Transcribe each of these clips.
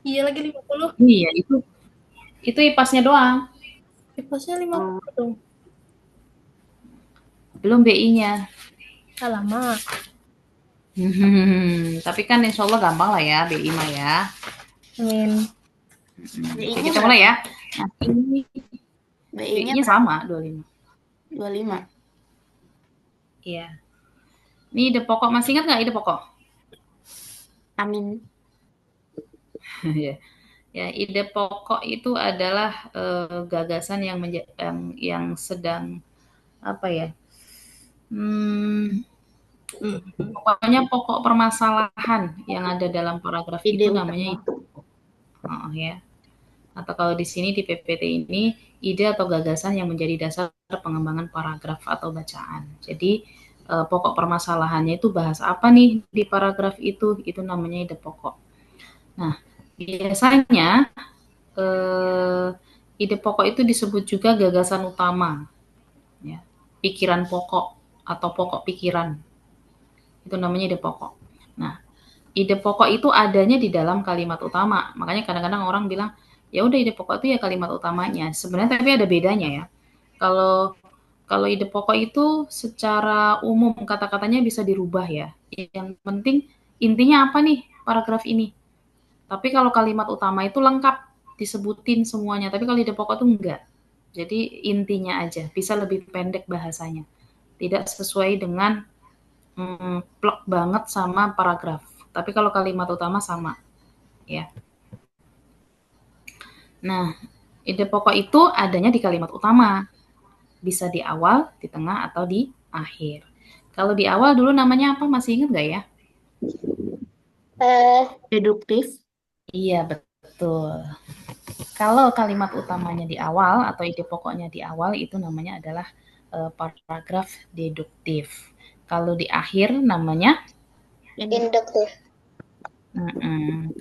Iya lagi 50. Iya, itu IPASnya doang, IPASnya Oh, 50 dong. belum BI-nya. Alamak. Tapi kan insya Allah gampang lah ya BI mah ya. Amin. Oke, BI-nya kita mulai berapa? ya. Nah, ini BI-nya BI-nya berapa? sama 25. 25. Iya. Ini ide pokok, masih ingat nggak ide pokok? Amin. Ya. Ya, ide pokok itu adalah gagasan yang sedang apa ya? Hmm, pokoknya pokok permasalahan yang ada dalam paragraf Ide itu namanya utama. ide pokok. Oh, ya. Atau kalau di sini di PPT ini ide atau gagasan yang menjadi dasar pengembangan paragraf atau bacaan. Jadi pokok permasalahannya itu bahas apa nih di paragraf itu namanya ide pokok. Nah, biasanya eh, ide pokok itu disebut juga gagasan utama, ya. Pikiran pokok atau pokok pikiran itu namanya ide pokok. Nah, ide pokok itu adanya di dalam kalimat utama. Makanya kadang-kadang orang bilang, ya udah ide pokok itu ya kalimat utamanya. Sebenarnya tapi ada bedanya ya. Kalau kalau ide pokok itu secara umum kata-katanya bisa dirubah ya. Yang penting intinya apa nih paragraf ini. Tapi kalau kalimat utama itu lengkap disebutin semuanya. Tapi kalau ide pokok itu enggak. Jadi intinya aja, bisa lebih pendek bahasanya. Tidak sesuai dengan plek banget sama paragraf. Tapi kalau kalimat utama sama, ya. Nah, ide pokok itu adanya di kalimat utama, bisa di awal, di tengah, atau di akhir. Kalau di awal dulu namanya apa? Masih ingat nggak ya? Deduktif. Iya, betul. Kalau kalimat utamanya di awal atau ide pokoknya di awal itu namanya adalah paragraf deduktif. Kalau di akhir namanya Induktif.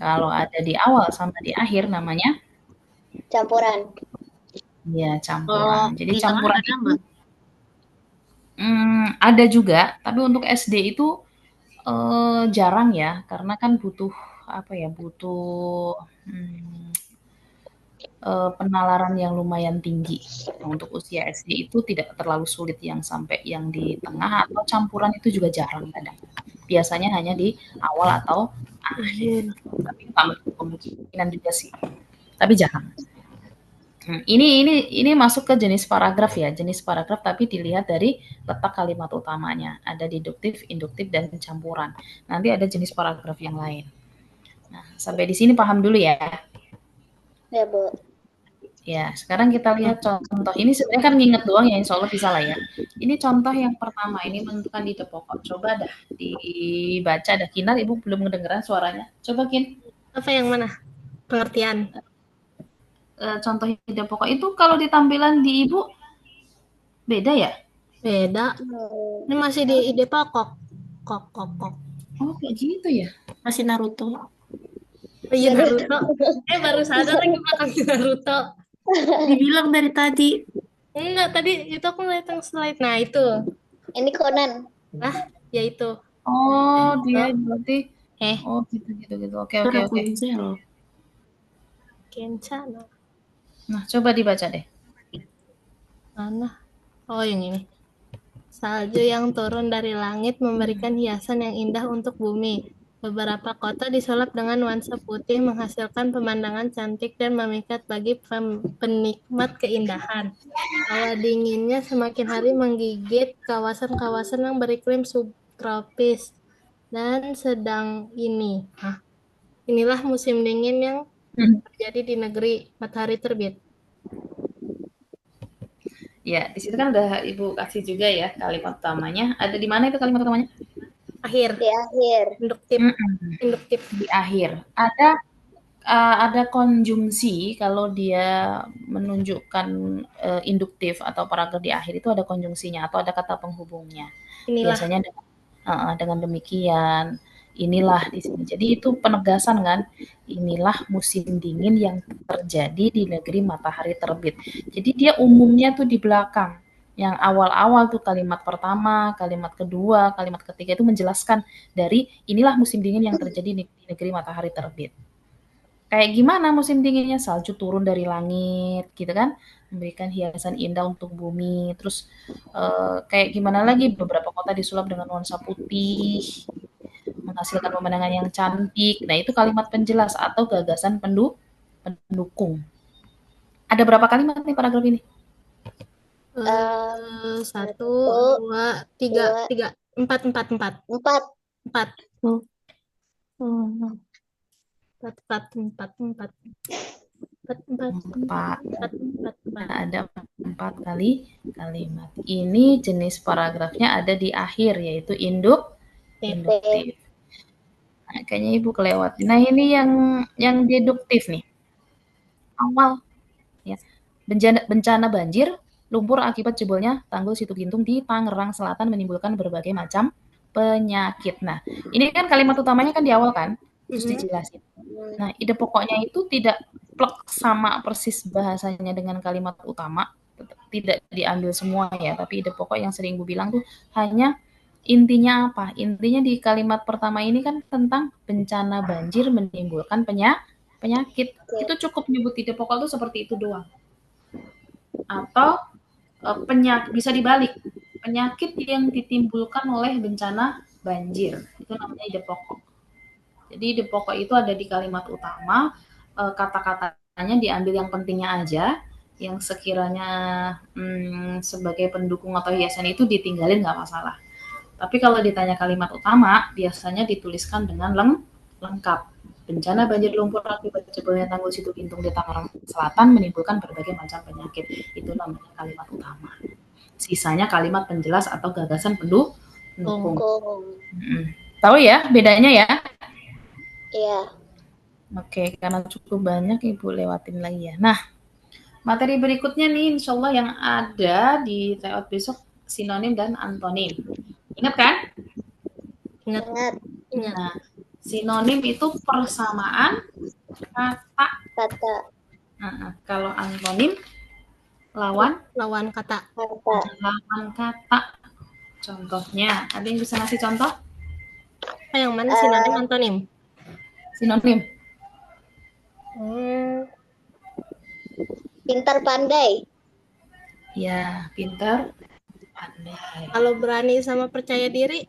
Kalau ada di awal sama di akhir namanya Campuran. ya Oh, campuran. Jadi di tengah campuran ada itu nggak? ada juga, tapi untuk SD itu jarang ya, karena kan butuh apa ya, butuh hmm, penalaran yang lumayan tinggi. Nah, untuk usia SD itu tidak terlalu sulit yang sampai yang di tengah atau campuran itu juga jarang kadang. Biasanya hanya di awal atau akhir. Tapi nggak menutup kemungkinan juga sih. Tapi jarang. Ini masuk ke jenis paragraf ya, jenis paragraf tapi dilihat dari letak kalimat utamanya. Ada deduktif, induktif, dan campuran. Nanti ada jenis paragraf yang lain. Nah, sampai di sini paham dulu ya. Ya, Bu. Ya, sekarang kita lihat contoh. Ini sebenarnya kan nginget doang ya, insya Allah bisa lah ya. Ini contoh yang pertama, ini menentukan ide pokok. Coba dah dibaca, dah Kinar, Ibu belum mendengarkan suaranya. Coba Kin, Apa yang mana? Pengertian. contoh ide pokok itu kalau ditampilan di Ibu beda ya? Beda. Ini masih di ide pokok. Kok, kok, kok. Oh, kayak gitu ya? Masih Naruto. Oh iya Naruto. Baru sadar lagi belakang Naruto. Dibilang dari tadi. Enggak, tadi itu aku ngeliat yang slide. Nah, itu. Ini Conan. Nah, ya itu. Oh, dia Naruto. berarti Eh, oh gitu gitu gitu. Oke Itu oke oke. Rapunzel. Kencana. Nah, coba dibaca deh. Mana? Oh, yang ini. Salju yang turun dari langit memberikan hiasan yang indah untuk bumi. Beberapa kota disulap dengan nuansa putih menghasilkan pemandangan cantik dan memikat bagi penikmat keindahan. Hawa dinginnya semakin hari menggigit kawasan-kawasan yang beriklim subtropis. Dan sedang ini. Inilah musim dingin yang terjadi di negeri matahari terbit. Ya, di situ kan udah Ibu kasih juga ya kalimat utamanya. Ada di mana itu kalimat utamanya? Akhir. Di akhir. Induktif. Mm-mm. Induktif. Di akhir. Ada konjungsi kalau dia menunjukkan induktif atau paragraf di akhir itu ada konjungsinya atau ada kata penghubungnya. Inilah. Biasanya dengan demikian, inilah di sini. Jadi itu penegasan kan, inilah musim dingin yang terjadi di negeri matahari terbit. Jadi dia umumnya tuh di belakang. Yang awal-awal tuh kalimat pertama, kalimat kedua, kalimat ketiga itu menjelaskan dari inilah musim dingin yang terjadi di negeri matahari terbit. Kayak gimana musim dinginnya? Salju turun dari langit, gitu kan? Memberikan hiasan indah untuk bumi. Terus kayak gimana lagi? Beberapa kota disulap dengan nuansa putih, menghasilkan pemandangan yang cantik. Nah, itu kalimat penjelas atau gagasan pendukung. Ada berapa kalimat nih paragraf ini? Satu, Satu, dua, tiga, dua, tiga, empat, empat, empat, empat. empat, Hmm. Hmm. empat, empat, empat, empat, empat, empat, Empat. empat, empat, empat. Ada 4 kali kalimat. Ini jenis paragrafnya ada di akhir, yaitu induktif. Nah, kayaknya Ibu kelewat. Nah, ini yang deduktif nih. Awal ya. Bencana banjir, lumpur akibat jebolnya tanggul Situgintung di Tangerang Selatan menimbulkan berbagai macam penyakit. Nah, ini kan kalimat utamanya kan di awal kan, terus dijelasin. Nah, ide pokoknya itu tidak plek sama persis bahasanya dengan kalimat utama, tidak diambil semua ya, tapi ide pokok yang sering Bu bilang tuh hanya intinya apa? Intinya di kalimat pertama ini kan tentang bencana banjir menimbulkan penyakit. Itu cukup nyebut ide pokok tuh seperti itu doang. Atau bisa dibalik, penyakit yang ditimbulkan oleh bencana banjir. Itu namanya ide pokok. Jadi ide pokok itu ada di kalimat utama, kata-katanya diambil yang pentingnya aja, yang sekiranya sebagai pendukung atau hiasan itu ditinggalin nggak masalah. Tapi kalau ditanya kalimat utama, biasanya dituliskan dengan lengkap. Bencana banjir lumpur akibat jebolnya tanggul Situgintung di Tangerang Selatan menimbulkan berbagai macam penyakit. Itu namanya kalimat utama. Sisanya kalimat penjelas atau gagasan pendukung. Tahu ya bedanya ya? Iya. Oke, karena cukup banyak Ibu lewatin lagi ya. Nah, materi berikutnya nih insya Allah yang ada di tryout besok sinonim dan antonim. Ingat kan? Ingat. Nah, sinonim itu persamaan kata. Kalau antonim lawan kata. Lawan kata. Contohnya, ada yang bisa ngasih contoh? Yang mana sinonim antonim? Sinonim. Pintar pandai. Ya, pintar pandai. Kalau berani sama percaya diri?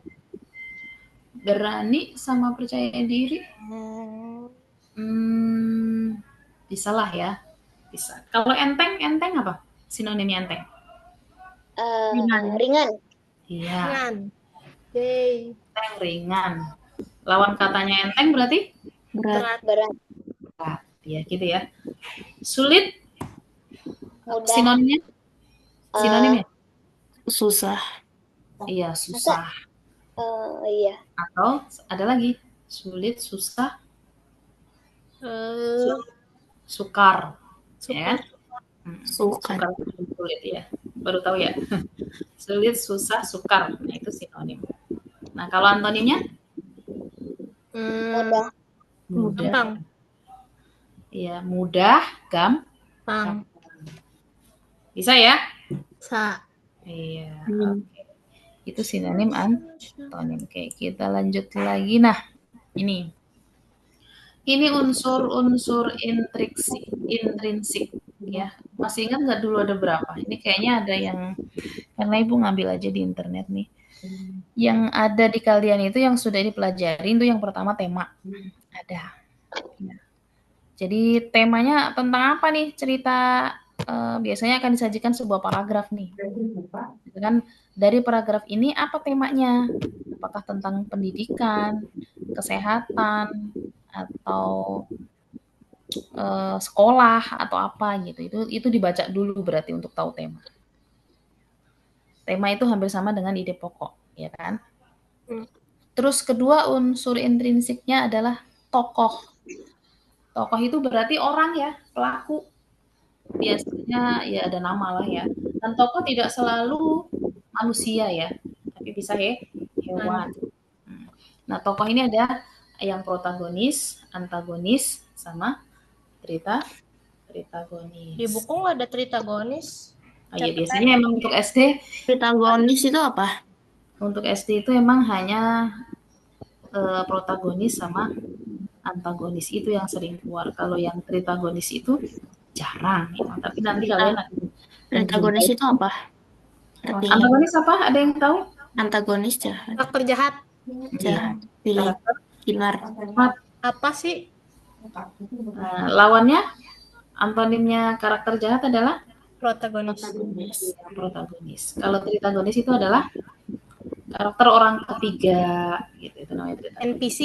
Berani sama percaya diri? Bisa lah ya. Bisa. Kalau enteng apa? Sinonimnya enteng. Ringan. Iya. Ringan. Yay. Enteng, ringan. Lawan katanya enteng berarti? Berat. Ya, gitu ya. Sulit? Mudah. Sinonimnya? Sinonimnya? Susah. Iya, susah. Iya. Atau ada lagi? Sulit, susah, sukar. Ya kan? Sukar sulit ya. Baru tahu ya. Sulit, susah, sukar. Nah, itu sinonim. Nah, kalau antonimnya? Mudah. Gampang. Iya, mudah, gampang. Bisa ya? Bisa. Iya. Oke. Itu sinonim antonim. Oke, kita lanjut lagi. Nah, ini unsur-unsur intrinsik ya. Masih ingat nggak dulu ada berapa? Ini kayaknya ada yang karena Ibu ngambil aja di internet nih. Yang ada di kalian itu yang sudah dipelajari itu yang pertama tema. Ada. Ya. Jadi temanya tentang apa nih? Cerita biasanya akan disajikan sebuah paragraf nih. Kan dari paragraf ini apa temanya? Apakah tentang pendidikan, kesehatan, atau sekolah atau apa gitu. Itu dibaca dulu berarti untuk tahu tema. Tema itu hampir sama dengan ide pokok, ya kan? Terus kedua unsur intrinsiknya adalah tokoh. Tokoh itu berarti orang ya, pelaku. Biasanya ya ada nama lah ya. Dan tokoh tidak selalu manusia ya, tapi bisa hewan. Nah, tokoh ini ada yang protagonis, antagonis, sama tritagonis. Di buku nggak ada tritagonis. Oh iya, biasanya emang untuk SD. Tritagonis itu apa? Untuk SD itu emang hanya protagonis sama antagonis itu yang sering keluar. Kalau yang tritagonis itu jarang ya. Tapi nanti kalian akan Antagonis menjumpai itu apa? Artinya antagonis apa? Ada yang tahu? antagonis jahat, Karakter jahat. jahat, pilih Karakter kinar. Apa sih? Lawannya, antonimnya karakter jahat adalah Protagonis. Antagonis. protagonis. Kalau tritagonis itu adalah karakter orang ketiga, gitu. Itu namanya tritagonis. NPC.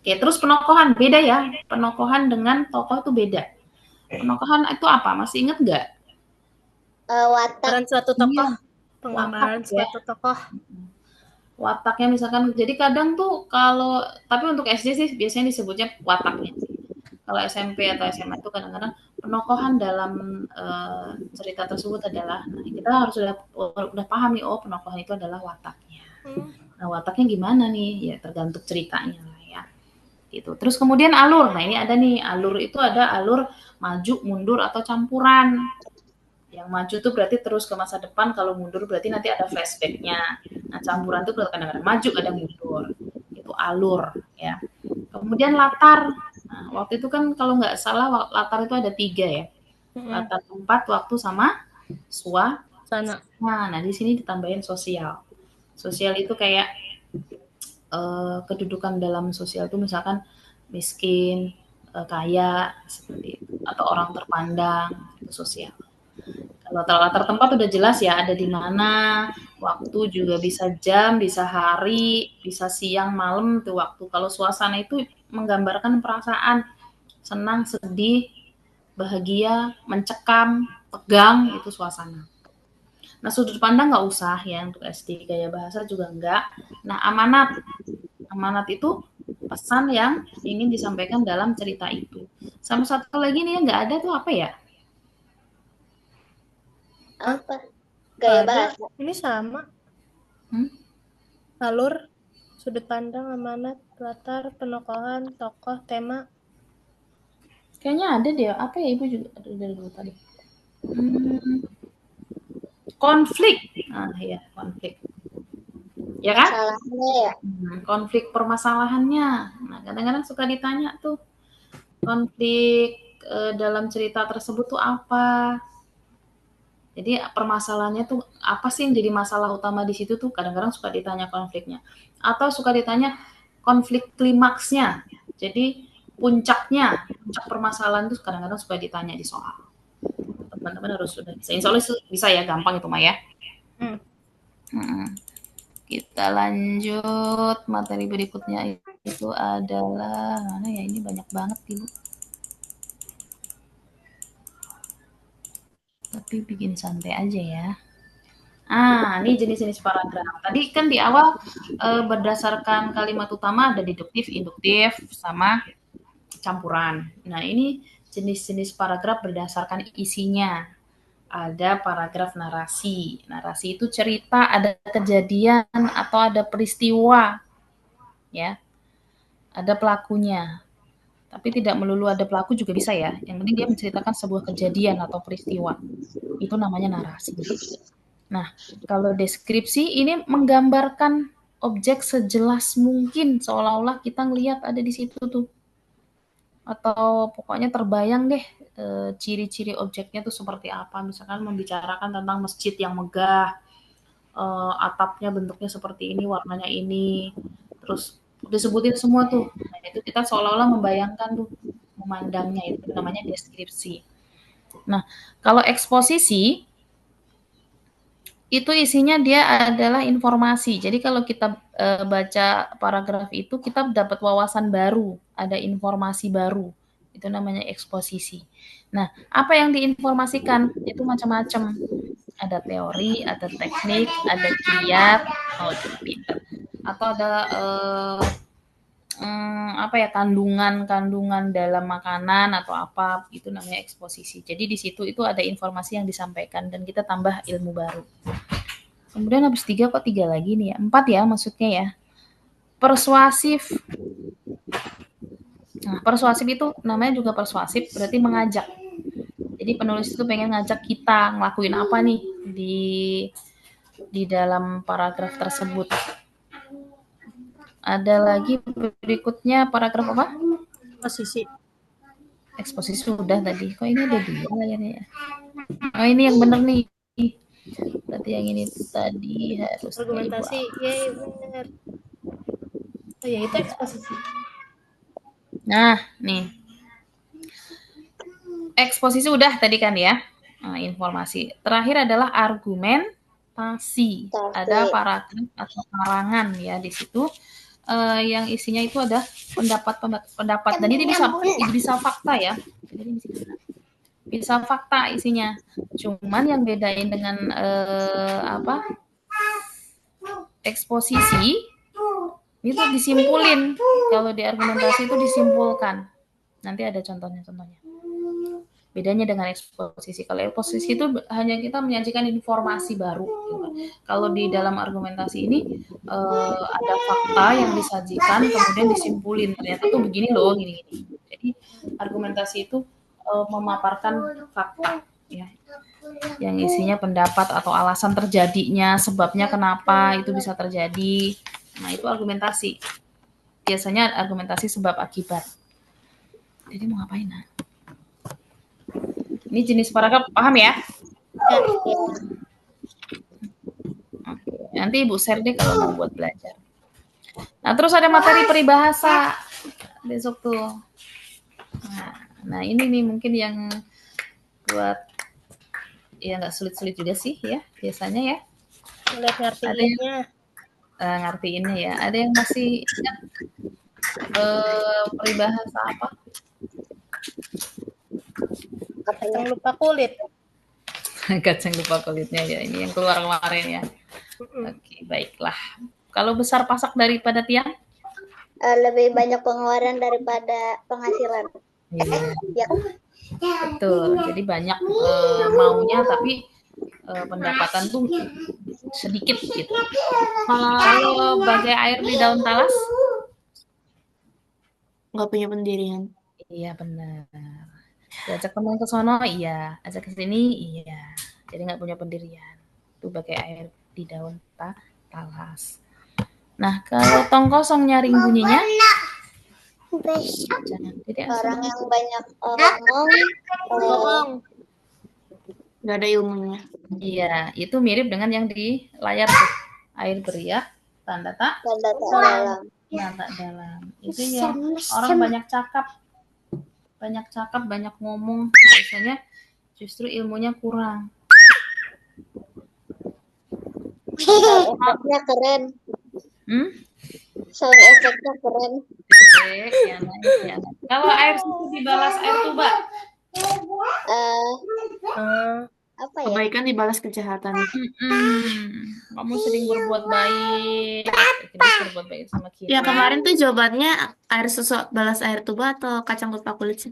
Oke, terus penokohan beda ya. Penokohan dengan tokoh itu beda. Penokohan itu apa? Masih inget nggak? Watak. Peran suatu tokoh. Iya, Penggambaran watak ya. suatu tokoh. Wataknya misalkan, jadi kadang tuh kalau, tapi untuk SD sih biasanya disebutnya wataknya. Kalau SMP atau SMA itu kadang-kadang penokohan dalam cerita tersebut adalah, nah, kita harus udah paham nih, oh penokohan itu adalah wataknya. Nah wataknya gimana nih? Ya tergantung ceritanya lah ya. Gitu. Terus kemudian alur. Nah ini ada nih, alur itu ada alur maju, mundur atau campuran. Yang maju tuh berarti terus ke masa depan, kalau mundur berarti nanti ada flashback-nya. Nah campuran tuh kadang-kadang maju, ada mundur. Itu alur ya. Kemudian latar. Nah, waktu itu kan kalau nggak salah latar itu ada 3 ya. Latar tempat, waktu, sama suasana. Nah di sini ditambahin sosial. Sosial itu kayak kedudukan dalam sosial itu misalkan miskin, kaya, seperti itu. Atau orang terpandang, itu sosial. Kalau latar tempat udah jelas ya, ada di mana, waktu juga bisa jam, bisa hari, bisa siang, malam tuh waktu. Kalau suasana itu menggambarkan perasaan, senang, sedih, bahagia, mencekam, tegang, itu suasana. Nah sudut pandang nggak usah ya untuk SD, gaya bahasa juga enggak. Nah amanat, amanat itu pesan yang ingin disampaikan dalam cerita itu. Sama satu lagi nih yang nggak ada tuh apa ya? Apa? Gaya bahasa. Ini sama. Alur, sudut pandang, amanat, latar, penokohan, tokoh, tema. Kayaknya ada deh. Apa ya, Ibu juga ada dari dulu tadi. Konflik. Nah, ya, konflik. Ya kan? Masalahnya ya. Konflik permasalahannya. Nah, kadang-kadang suka ditanya tuh, konflik dalam cerita tersebut tuh apa? Jadi permasalahannya tuh apa sih yang jadi masalah utama di situ tuh, kadang-kadang suka ditanya konfliknya. Atau suka ditanya konflik klimaksnya. Jadi puncak permasalahan tuh kadang-kadang suka ditanya di soal. Teman-teman harus sudah bisa. Insya Allah bisa ya, gampang itu Mah ya. Kita lanjut materi berikutnya, itu adalah mana ya, ini banyak banget Ibu. Tapi bikin santai aja ya. Ini jenis-jenis paragraf. Tadi kan di awal berdasarkan kalimat utama ada deduktif, induktif, sama campuran. Nah ini jenis-jenis paragraf berdasarkan isinya. Ada paragraf narasi. Narasi itu cerita, ada kejadian atau ada peristiwa, ya. Ada pelakunya. Tapi tidak melulu ada pelaku juga bisa ya. Yang penting dia menceritakan sebuah kejadian atau peristiwa. Itu namanya narasi. Nah, kalau deskripsi ini menggambarkan objek sejelas mungkin, seolah-olah kita ngelihat ada di situ tuh. Atau pokoknya terbayang deh ciri-ciri objeknya tuh seperti apa. Misalkan membicarakan tentang masjid yang megah, atapnya bentuknya seperti ini, warnanya ini, terus disebutin semua tuh. Nah, itu kita seolah-olah membayangkan tuh, memandangnya, itu namanya deskripsi. Nah, kalau eksposisi itu isinya dia adalah informasi. Jadi kalau kita baca paragraf itu, kita dapat wawasan baru, ada informasi baru. Itu namanya eksposisi. Nah, apa yang diinformasikan? Itu macam-macam. Ada teori, ada teknik, ada kiat, pinter. Atau ada kandungan dalam makanan atau apa, itu namanya eksposisi. Jadi di situ itu ada informasi yang disampaikan dan kita tambah ilmu baru. Kemudian habis 3 kok 3 lagi nih ya, 4 ya maksudnya ya. Persuasif. Nah, persuasif itu namanya juga persuasif, berarti mengajak. Jadi penulis itu pengen ngajak kita ngelakuin apa nih di dalam paragraf tersebut. Ada lagi berikutnya paragraf apa? Posisi. Eksposisi sudah tadi. Kok ini ada dua layarnya ya? Oh ini yang bener nih. Berarti yang ini tadi harus Argumentasi. Yeay, bener. Oh ya, itu eksposisi. Nah, nih. Eksposisi udah tadi kan ya. Nah, informasi. Terakhir adalah argumentasi. Ada paragraf atau karangan ya di situ. Yang isinya itu ada pendapat dan ini bisa fakta ya. Jadi bisa fakta isinya. Cuman yang bedain dengan eksposisi itu disimpulin. Kalau di argumentasi itu disimpulkan. Nanti ada contohnya. Bedanya dengan eksposisi. Kalau eksposisi itu hanya kita menyajikan informasi baru. Gitu. Kalau di dalam argumentasi ini ada fakta yang disajikan, kemudian disimpulin. Ternyata tuh begini loh, gini. Jadi argumentasi itu memaparkan fakta, ya, yang isinya pendapat atau alasan terjadinya, sebabnya kenapa itu bisa terjadi. Nah itu argumentasi. Biasanya argumentasi sebab akibat. Jadi mau ngapain? Nah? Ini jenis paragraf, paham ya? Oke. Nanti Ibu share deh kalau mau buat belajar. Nah, terus ada materi peribahasa besok tuh. Nah ini nih mungkin yang buat ya nggak sulit-sulit juga sih ya biasanya ya. Lihat ngertiinnya. Ngertiinnya ya. Ada yang masih ingat peribahasa apa? Kacang lupa kulit. Kacang lupa kulitnya ya. Ini yang keluar kemarin ya. Oke, baiklah. Kalau besar pasak daripada tiang? Lebih banyak pengeluaran daripada penghasilan. Ya. Betul. Jadi banyak maunya tapi pendapatan tuh sedikit gitu. Kalau bagai air di daun talas? Nggak punya pendirian. Iya benar. Diajak teman ke sono, iya. Ajak ke sini, iya. Jadi nggak punya pendirian. Itu bagai air di daun talas. Nah, kalau tong kosong nyaring bunyinya? Jangan. Orang yang banyak ngomong. Nggak ada ilmunya. Iya, itu mirip dengan yang di layar tuh. Air beriak, tanda tak dalam. Itu ya orang banyak cakap, banyak ngomong. Biasanya justru ilmunya kurang. Efeknya keren. Sound efeknya keren. Ya. Kalau air susu dibalas air tuba? Apa ya? Kebaikan dibalas kejahatan. Kamu sering berbuat baik. Berbuat baik sama kita. Ya kemarin tuh jawabannya air susu balas air tuba atau kacang lupa kulit sih.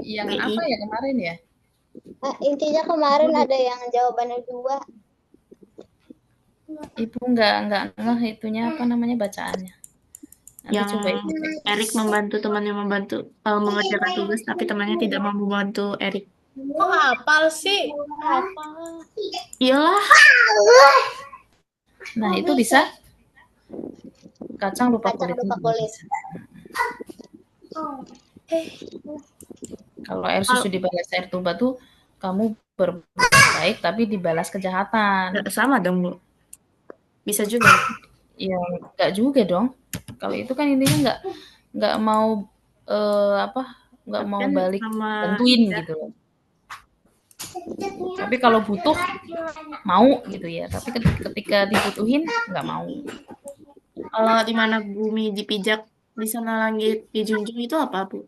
Yang apa ya kemarin ya? Intinya kemarin ada yang jawabannya 2. Ibu nggak itunya apa namanya bacaannya. Nanti yang coba Erik membantu temannya mengerjakan tugas tapi temannya tidak mau membantu Erik. Kok hafal sih? Iyalah. Nah itu bisa kacang lupa kulit. Kalau air susu dibalas air tuba tuh kamu berbuat baik tapi dibalas kejahatan. Sama dong Bu. Bisa juga. Ya nggak juga dong. Kalau itu kan intinya nggak mau nggak mau balik bantuin gitu loh. Tapi kalau butuh mau gitu ya. Tapi ketika dibutuhin nggak mau. Kalau di mana bumi dipijak di sana langit dijunjung itu apa Bu?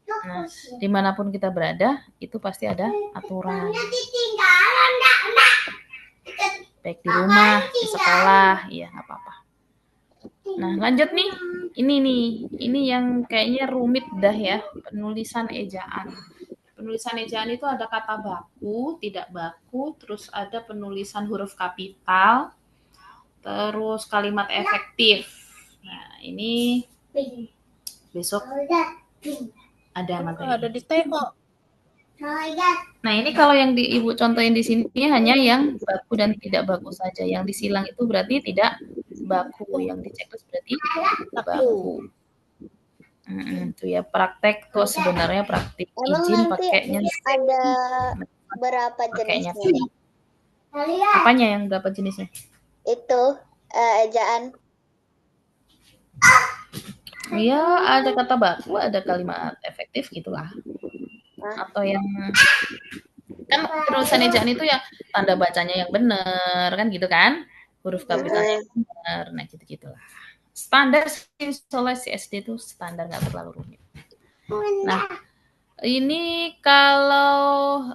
Nah, dimanapun kita berada itu pasti ada aturan. Baik di rumah, di sekolah, ya nggak apa-apa. Nah lanjut nih, ini yang kayaknya rumit dah ya, penulisan ejaan. Penulisan ejaan itu ada kata baku, tidak baku, terus ada penulisan huruf kapital, terus kalimat efektif. Nah ini besok ada materi. Ada di TO. Nah ini kalau yang Ibu contohin di sini hanya yang baku dan tidak baku saja. Yang disilang itu berarti tidak baku. Yang di checklist berarti baku. Itu ya praktek tuh sebenarnya praktik Emang izin nanti pakainya ada berapa pakainya jenisnya? apanya yang berapa jenisnya? Itu ejaan. Iya, ada kata baku, ada kalimat efektif gitulah. Atau yang kan penulisan ejaan itu ya tanda bacanya yang benar kan gitu kan? Huruf kapitalnya yang benar. Nah, gitu-gitulah. Standar sih soalnya si SD itu standar nggak terlalu rumit. Nah, ini kalau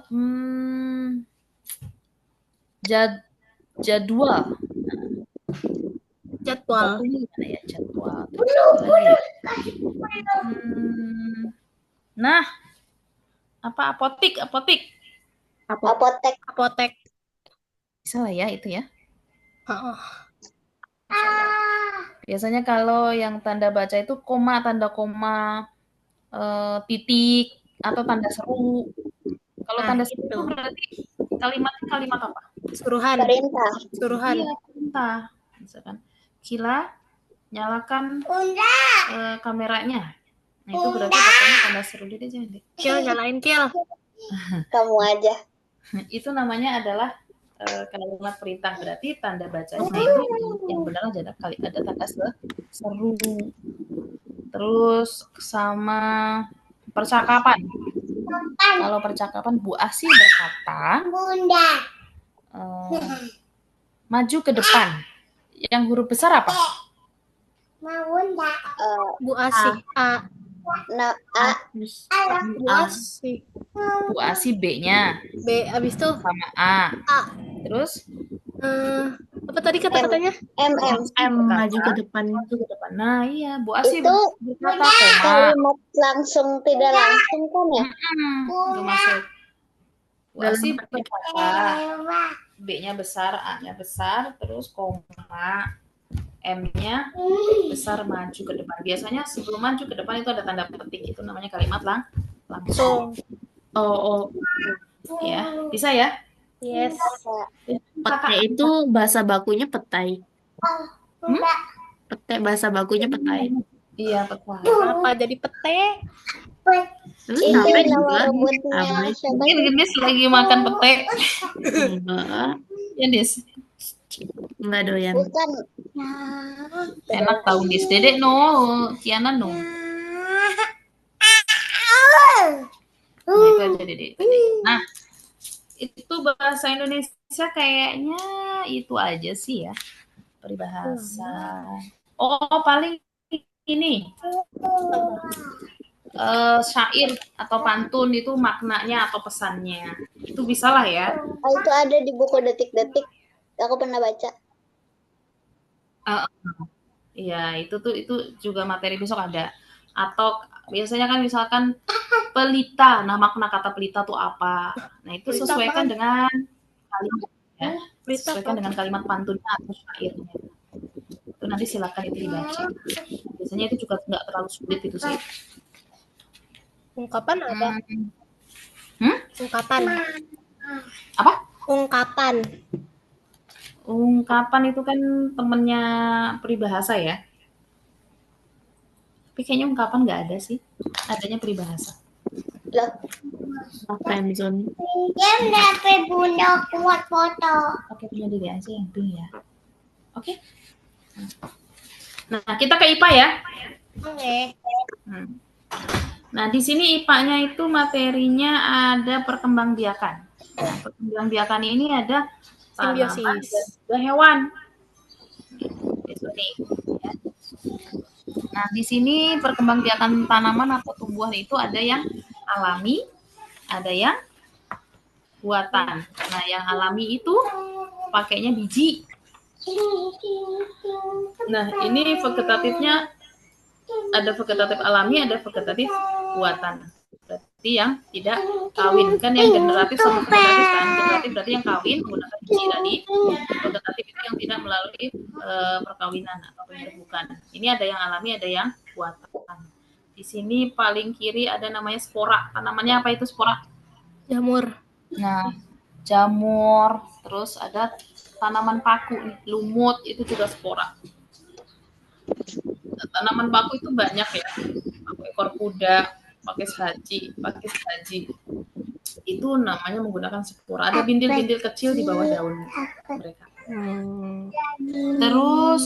jadwal. Bakunya gimana ya jadwal? Terus apa lagi ya? Nah, apa apotik? Apotek. Bisa lah ya itu ya. Biasanya kalau yang tanda baca itu koma, tanda koma, titik, atau tanda seru. Kalau tanda seru itu berarti kalimat apa? Suruhan. Suruhan. Iya, perintah. Misalkan, Kila, nyalakan kameranya. Nah, itu berarti pakainya tanda seru. Dia jangan deh. Kil, nyalain Kil. Kamu aja. Itu namanya adalah kalimat perintah, berarti tanda bacanya itu yang benar ada tanda seru. Terus sama percakapan. Kalau percakapan Bu Asi berkata, maju ke depan. Yang huruf besar apa? Bu Asi. A. Bu Asi. Bu Asi B-nya. B. Abis itu sama A. Terus apa tadi kata-katanya? M maju ke depan. Nah, iya, Bu Asi Itu berkata koma. kalimat langsung tidak langsung kan ya? Nggak masuk. Bu Asi berkata B-nya besar, A-nya besar, terus koma, M-nya besar maju ke depan. Biasanya sebelum maju ke depan itu ada tanda petik, itu namanya kalimat langsung. Oh. Ya, bisa ya? Yes. Petai itu bahasa bakunya petai. Petai bahasa bakunya petai. Iya, petai. Apa jadi pete? Terus Itu ngapain nama juga? rambutnya siapa? Mungkin Gendis lagi makan pete. Enggak. Gendis. Enggak doyan. Bukan. Enak tahu Gendis. Dedek no, Kiana no. Nah, itu aja Dedek. Nah, itu bahasa Indonesia kayaknya itu aja sih ya. Peribahasa. Oh, paling ini. Syair atau pantun itu maknanya atau pesannya. Itu bisa lah ya. Itu ada di buku detik-detik. Aku pernah baca. Iya, itu juga materi besok ada. Atau biasanya kan misalkan pelita, nah makna kata pelita tuh apa? Nah, itu Pelita sesuaikan apaan? dengan kalimat ya. Pelita Sesuaikan apa? dengan kalimat pantunnya atau syairnya. Itu nanti silakan itu dibaca. Biasanya itu juga nggak terlalu sulit itu sih. Ungkapan ada. Ungkapan. Apa? Ungkapan. Ungkapan itu kan temennya peribahasa ya. Tapi kayaknya ungkapan nggak ada sih. Adanya peribahasa. Loh. Friendzone. Dia dapat bunda kuat foto. Oke, punya diri aja yang pink ya. Oke. Nah, kita ke IPA ya. Oke. Nah, di sini IPA-nya itu materinya ada perkembangbiakan. Nah, perkembangbiakan ini ada tanaman dan juga hewan. Itu nih. Ya. Nah, di sini perkembangbiakan tanaman atau tumbuhan itu ada yang alami, ada yang buatan. Nah, yang alami itu pakainya biji. Nah, ini vegetatifnya ada vegetatif alami, ada vegetatif buatan. Berarti yang tidak kawin. Kan yang generatif sama vegetatif kan. Generatif berarti yang kawin menggunakan biji tadi. Vegetatif itu yang tidak melalui perkawinan atau penyerbukan. Ini ada yang alami, ada yang buatan. Di sini paling kiri ada namanya spora. Tanamannya apa itu spora? Jamur. Nah, jamur. Terus ada tanaman paku nih, lumut, itu juga spora. tanaman paku itu banyak ya. Paku ekor kuda, pakis haji. Itu namanya menggunakan spora. Ada bindil-bindil kecil di bawah daun mereka. Terus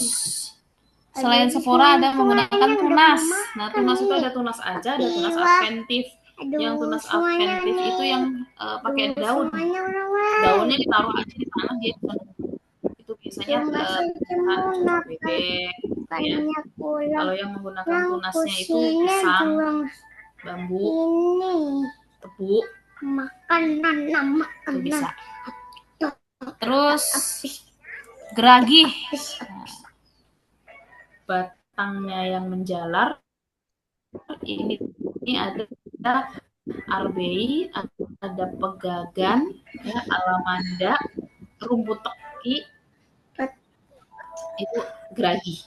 selain spora ada menggunakan tunas. Nah, tunas itu ada tunas aja, ada tunas adventif. Yang tunas adventif itu yang pakai daun. Daunnya ditaruh aja di tanah dia itu biasanya tumbuhan bebek. Ya. Kalau yang menggunakan tunasnya itu pisang, bambu, tebu, itu bisa. Terus geragih, batangnya yang menjalar. Ini ada arbei, ada pegagan, ya, alamanda, rumput teki, itu geragih.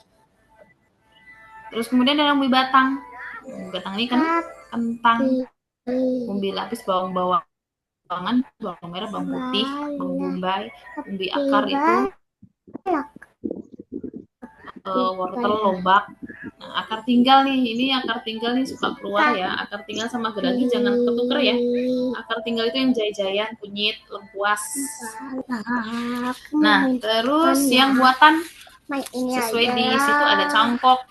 Terus kemudian ada umbi batang. Umbi batang ini kan kentang, umbi lapis, bawang-bawangan, bawang merah, bawang putih, bawang bombay, umbi akar itu wortel, lobak. Nah, akar tinggal nih, suka keluar ya. Akar tinggal sama geragi jangan ketuker ya. Akar tinggal itu yang jai-jaian, kunyit, lengkuas. Nah, terus yang buatan sesuai di situ ada cangkok,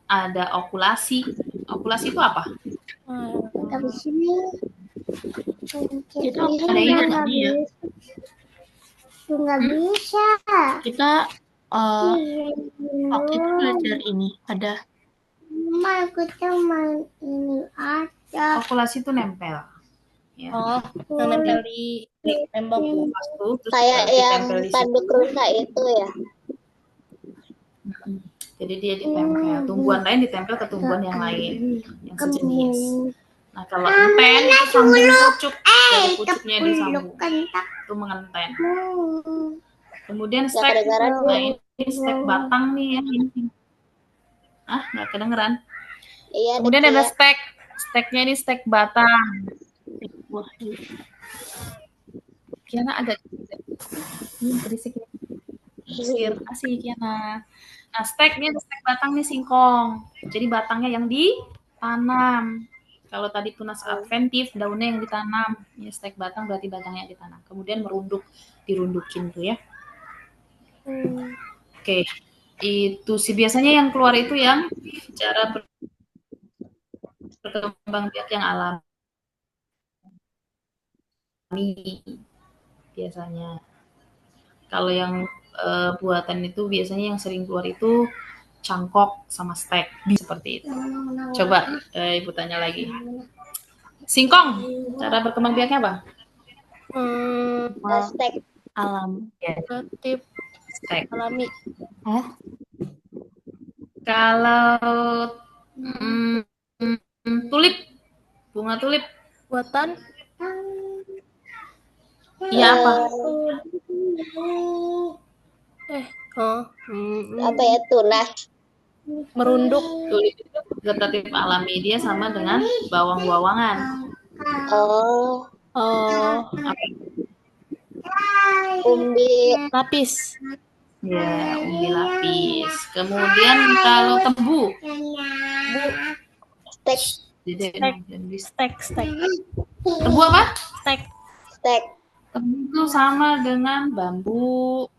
ada okulasi. Okulasi itu apa? Kita Ada ingat nggak? ya. Nggak bisa. Kita waktu itu belajar ini ada. Mama, kita main ini aja. Okulasi itu nempel. Ya. Oh, yang nempel di tembok. Terus Kayak yang ditempel di situ. tanduk rusa itu ya. Jadi dia ditempel. Tumbuhan lain ditempel ke tumbuhan yang lain, yang sejenis. Nah, kalau enten itu sambung pucuk, dari pucuknya disambung. Itu mengenten. Kemudian stek. Nah, ini stek batang nih ya. Ini. Nggak kedengeran. Iya. Kemudian ada stek. Steknya ini stek batang. Wah, Kiana agak berisik ya. Asik Kiana. Nah, stek ini ada stek batang nih singkong. Jadi batangnya yang ditanam. Kalau tadi tunas adventif, daunnya yang ditanam. Ini stek batang berarti batangnya yang ditanam. Kemudian dirundukin tuh ya. Oke. Itu sih biasanya yang keluar itu yang cara berkembang biak yang alami biasanya. Kalau yang buatan itu biasanya yang sering keluar itu cangkok sama stek seperti itu. Coba Ibu tanya lagi. Singkong, cara berkembang biaknya apa? Stek Alam. Kreatif Stek. alami. Kalau tulip, bunga tulip Buatan iya apa? apa ya, tunas. Merunduk. Tulip itu vegetatif alami, dia sama dengan bawang-bawangan. Oh, umbi Lapis. Ya, umbi lapis. Kemudian kalau tebu, stek. Stek. Tebu apa? Stek. Tebu itu sama dengan bambu.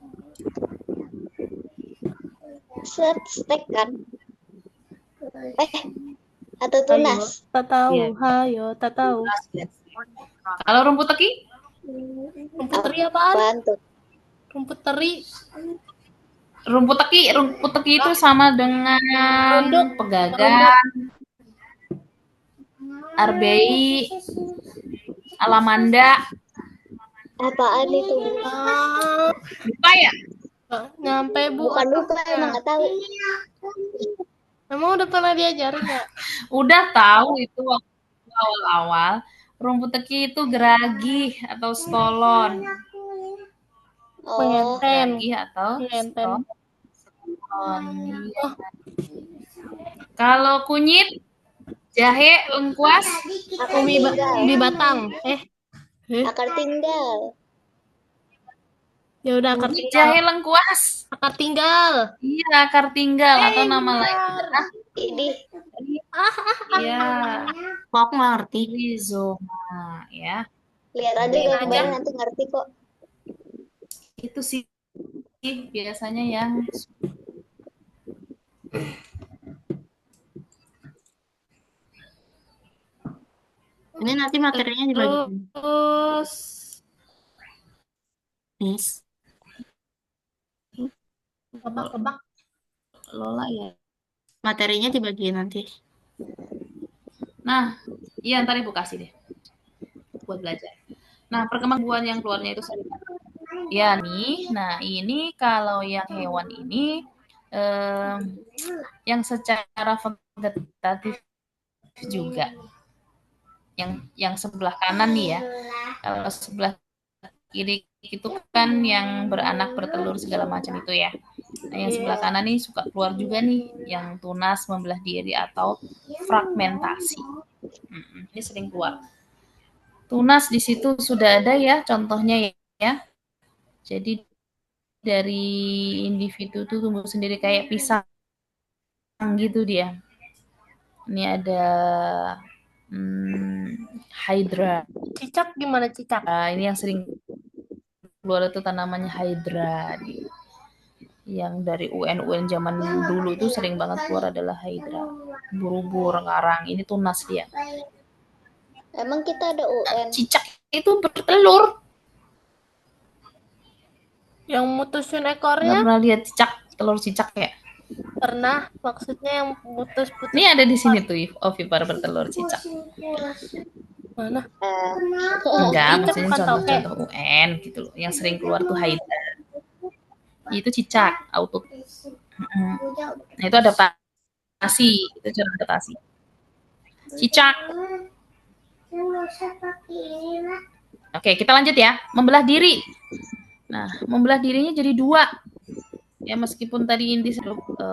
Stek kan? Atau tunas? Tak tahu. Iya. Hayo, tak tahu. Kalau rumput teki? Rumput teri apaan? Bantu. Rumput teri. Rumput teki itu sama dengan pegagan, arbei, alamanda. Apaan itu? Lupa ya? Nyampe Bu. Bukan lupa, emang nggak tahu. Emang udah pernah diajarin nggak? Udah tahu itu waktu awal-awal. Rumput teki itu geragih atau stolon. Pengenten. Geragih atau Pengenten. stolon. Kalau kunyit, jahe, lengkuas, Umbi batang. Akar tinggal. Ya udah akar Bunyi tinggal. jahe lengkuas. Akar tinggal. Iya, akar tinggal atau nama lain adalah Ini iya, Kok aku nggak ngerti? rizoma ya. lihat aja Lihat gambar aja. nanti ngerti kok. Itu sih biasanya yang Ini nanti materinya dibagi, Terus Miss. kebak-kebak. Lola ya. Materinya dibagi nanti. Nah, iya ntar Ibu kasih deh buat belajar. Nah, perkembangan buah yang keluarnya itu sering. Ya nih, nah ini kalau yang hewan ini yang secara vegetatif juga. Yang sebelah kanan nih ya. Kalau sebelah kiri itu kan yang beranak bertelur segala macam itu ya. Nah, yang sebelah kanan nih suka keluar juga nih yang tunas, membelah diri atau fragmentasi. Ini sering keluar. Tunas di situ sudah ada ya contohnya ya. Jadi dari individu tuh tumbuh sendiri kayak pisang gitu dia. Ini ada Hydra. Cicak gimana cicak? Ini yang sering keluar itu tanamannya Hydra. Yang dari UN zaman dulu itu sering banget keluar adalah Hydra. Ubur-ubur, karang. Ini tunas dia. Emang kita ada UN? Cicak itu bertelur. Yang mutusin Nggak ekornya pernah lihat telur cicak ya? pernah, maksudnya yang putus-putus. Ini ada di sini tuh ovipar bertelur cicak. Mana? Enggak, Cicak maksudnya bukan toke. contoh-contoh UN gitu loh. Yang sering keluar tuh Hydra. Itu cicak, auto. Nah, itu adaptasi. Itu cara adaptasi. Cicak. Oke, kita lanjut ya. Membelah diri. Nah, membelah dirinya jadi dua. Ya, meskipun tadi inti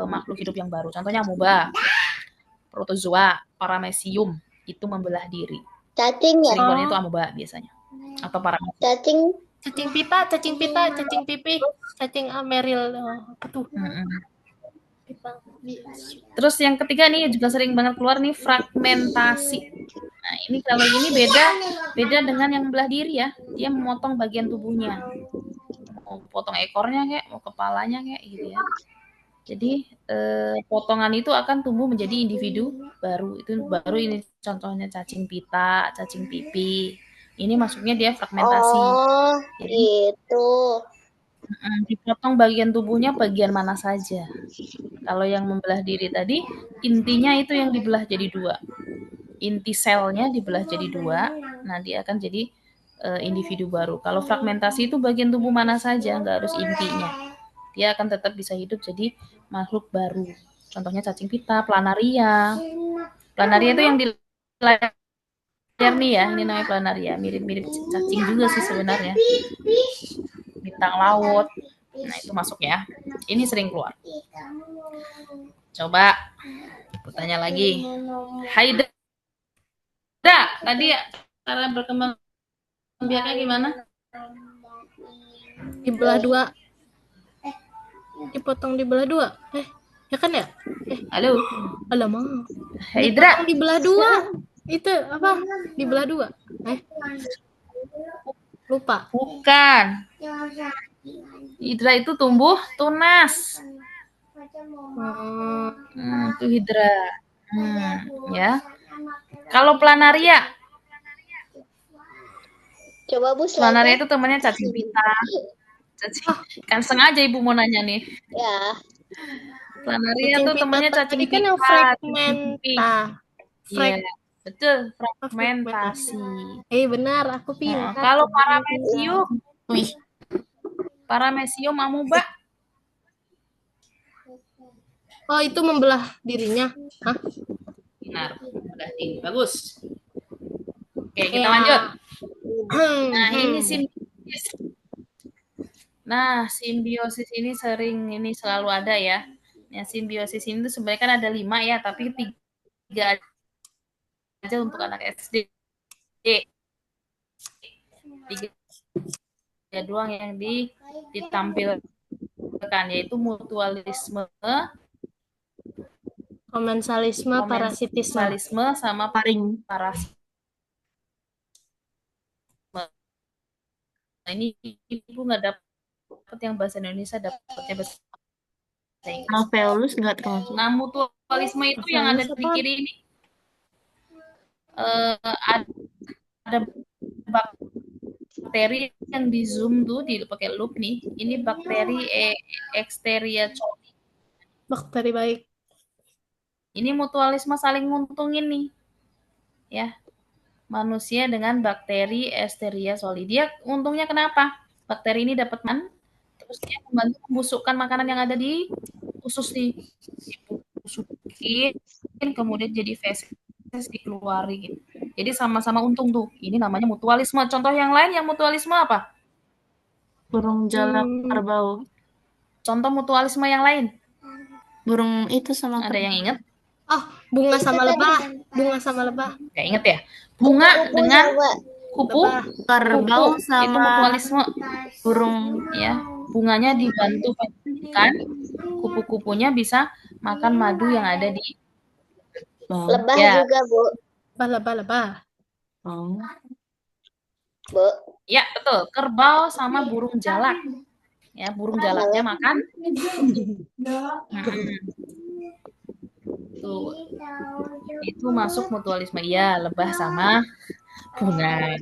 makhluk hidup yang baru. Contohnya amoeba, protozoa, paramecium. Itu membelah diri. Cacing ya? Sering keluarnya itu amoeba biasanya. Atau paramecium. Cacing. Cacing pita, cacing pipih, cacing Ameril. Apa tuh? Terus yang ketiga nih juga sering banget keluar nih fragmentasi. Nah, ini kalau ini beda dengan yang membelah diri ya. Dia memotong bagian tubuhnya. Mau potong ekornya kayak, mau kepalanya kayak gitu ya. Jadi potongan itu akan tumbuh menjadi individu baru. Itu baru ini contohnya cacing pita, cacing pipi. Ini masuknya dia fragmentasi. Oh, Jadi, gitu. dipotong bagian tubuhnya bagian mana saja. Kalau yang membelah diri tadi, intinya itu yang dibelah jadi dua. Inti selnya dibelah jadi dua, nah dia akan jadi individu baru. Kalau fragmentasi itu bagian tubuh mana saja, nggak harus intinya. Dia akan tetap bisa hidup jadi makhluk baru. Contohnya cacing pita, planaria. Planaria itu yang di layar nih ya, ini namanya planaria. Mirip-mirip cacing juga sih sebenarnya. Bintang laut. Nah, itu masuk ya. Ini sering keluar. Coba bertanya lagi. Hydra. Tadi cara berkembang biaknya gimana? Dibelah dua. Dipotong dibelah dua. Ya kan ya? Halo. Alamak. Hydra. Dipotong dibelah dua. Itu apa? Dibelah dua. Lupa. Bukan. Hydra itu tumbuh tunas. Itu hydra. Ya. Kalau planaria. Coba Bu Planaria itu temannya cacing pita. Kan sengaja Ibu mau nanya nih. Ya. Planaria itu temannya cacing pita. Kan yang Iya, betul, fragmentasi. Benar, aku pintar. Kalau paramecium amoeba. Oh, itu membelah dirinya. Hah? Benar, membelah diri. Bagus. Oke, kita lanjut. Nah, ini simbiosis. Nah, simbiosis ini selalu ada ya. Yang simbiosis ini tuh sebenarnya kan ada 5 ya, tapi 3 aja untuk anak SD. 3 doang yang ditampilkan, yaitu mutualisme, Komensalisme, parasitisme. komensalisme, sama Paring. parasme. Nah, ini Ibu nggak dapat yang bahasa Indonesia, dapatnya bahasa Inggris. Alveolus nggak termasuk. Nah, mutualisme itu yang ada di kiri ini ada bakteri yang di zoom tuh pakai loop nih. Ini bakteri Exteria coli. Bakteri baik. Ini mutualisme saling nguntungin nih, ya. Manusia dengan bakteri Escherichia coli. Dia untungnya kenapa? Bakteri ini dapat terus dia membantu membusukkan makanan yang ada di usus nih. Dibusukin, kemudian jadi feses dikeluarin gitu. Jadi sama-sama untung tuh. Ini namanya mutualisme. Contoh yang lain yang mutualisme apa? Burung jalak kerbau. Contoh mutualisme yang lain. Burung itu sama Ada yang ingat? Oh, bunga sama lebah. Bunga sama lebah. Nggak inget ya? Bunga dengan kupu, kerbau itu sama mutualisme. burung Ya, bunganya dibantu pendidikan, kupu-kupunya bisa makan madu yang ada di Lebah Ya. juga, Bu. Lebah. Oh. Bu. Ya, betul. Kerbau sama burung jalak. Ya, burung jalaknya makan. Tuh. Itu masuk mutualisme. Iya, lebah sama bunga.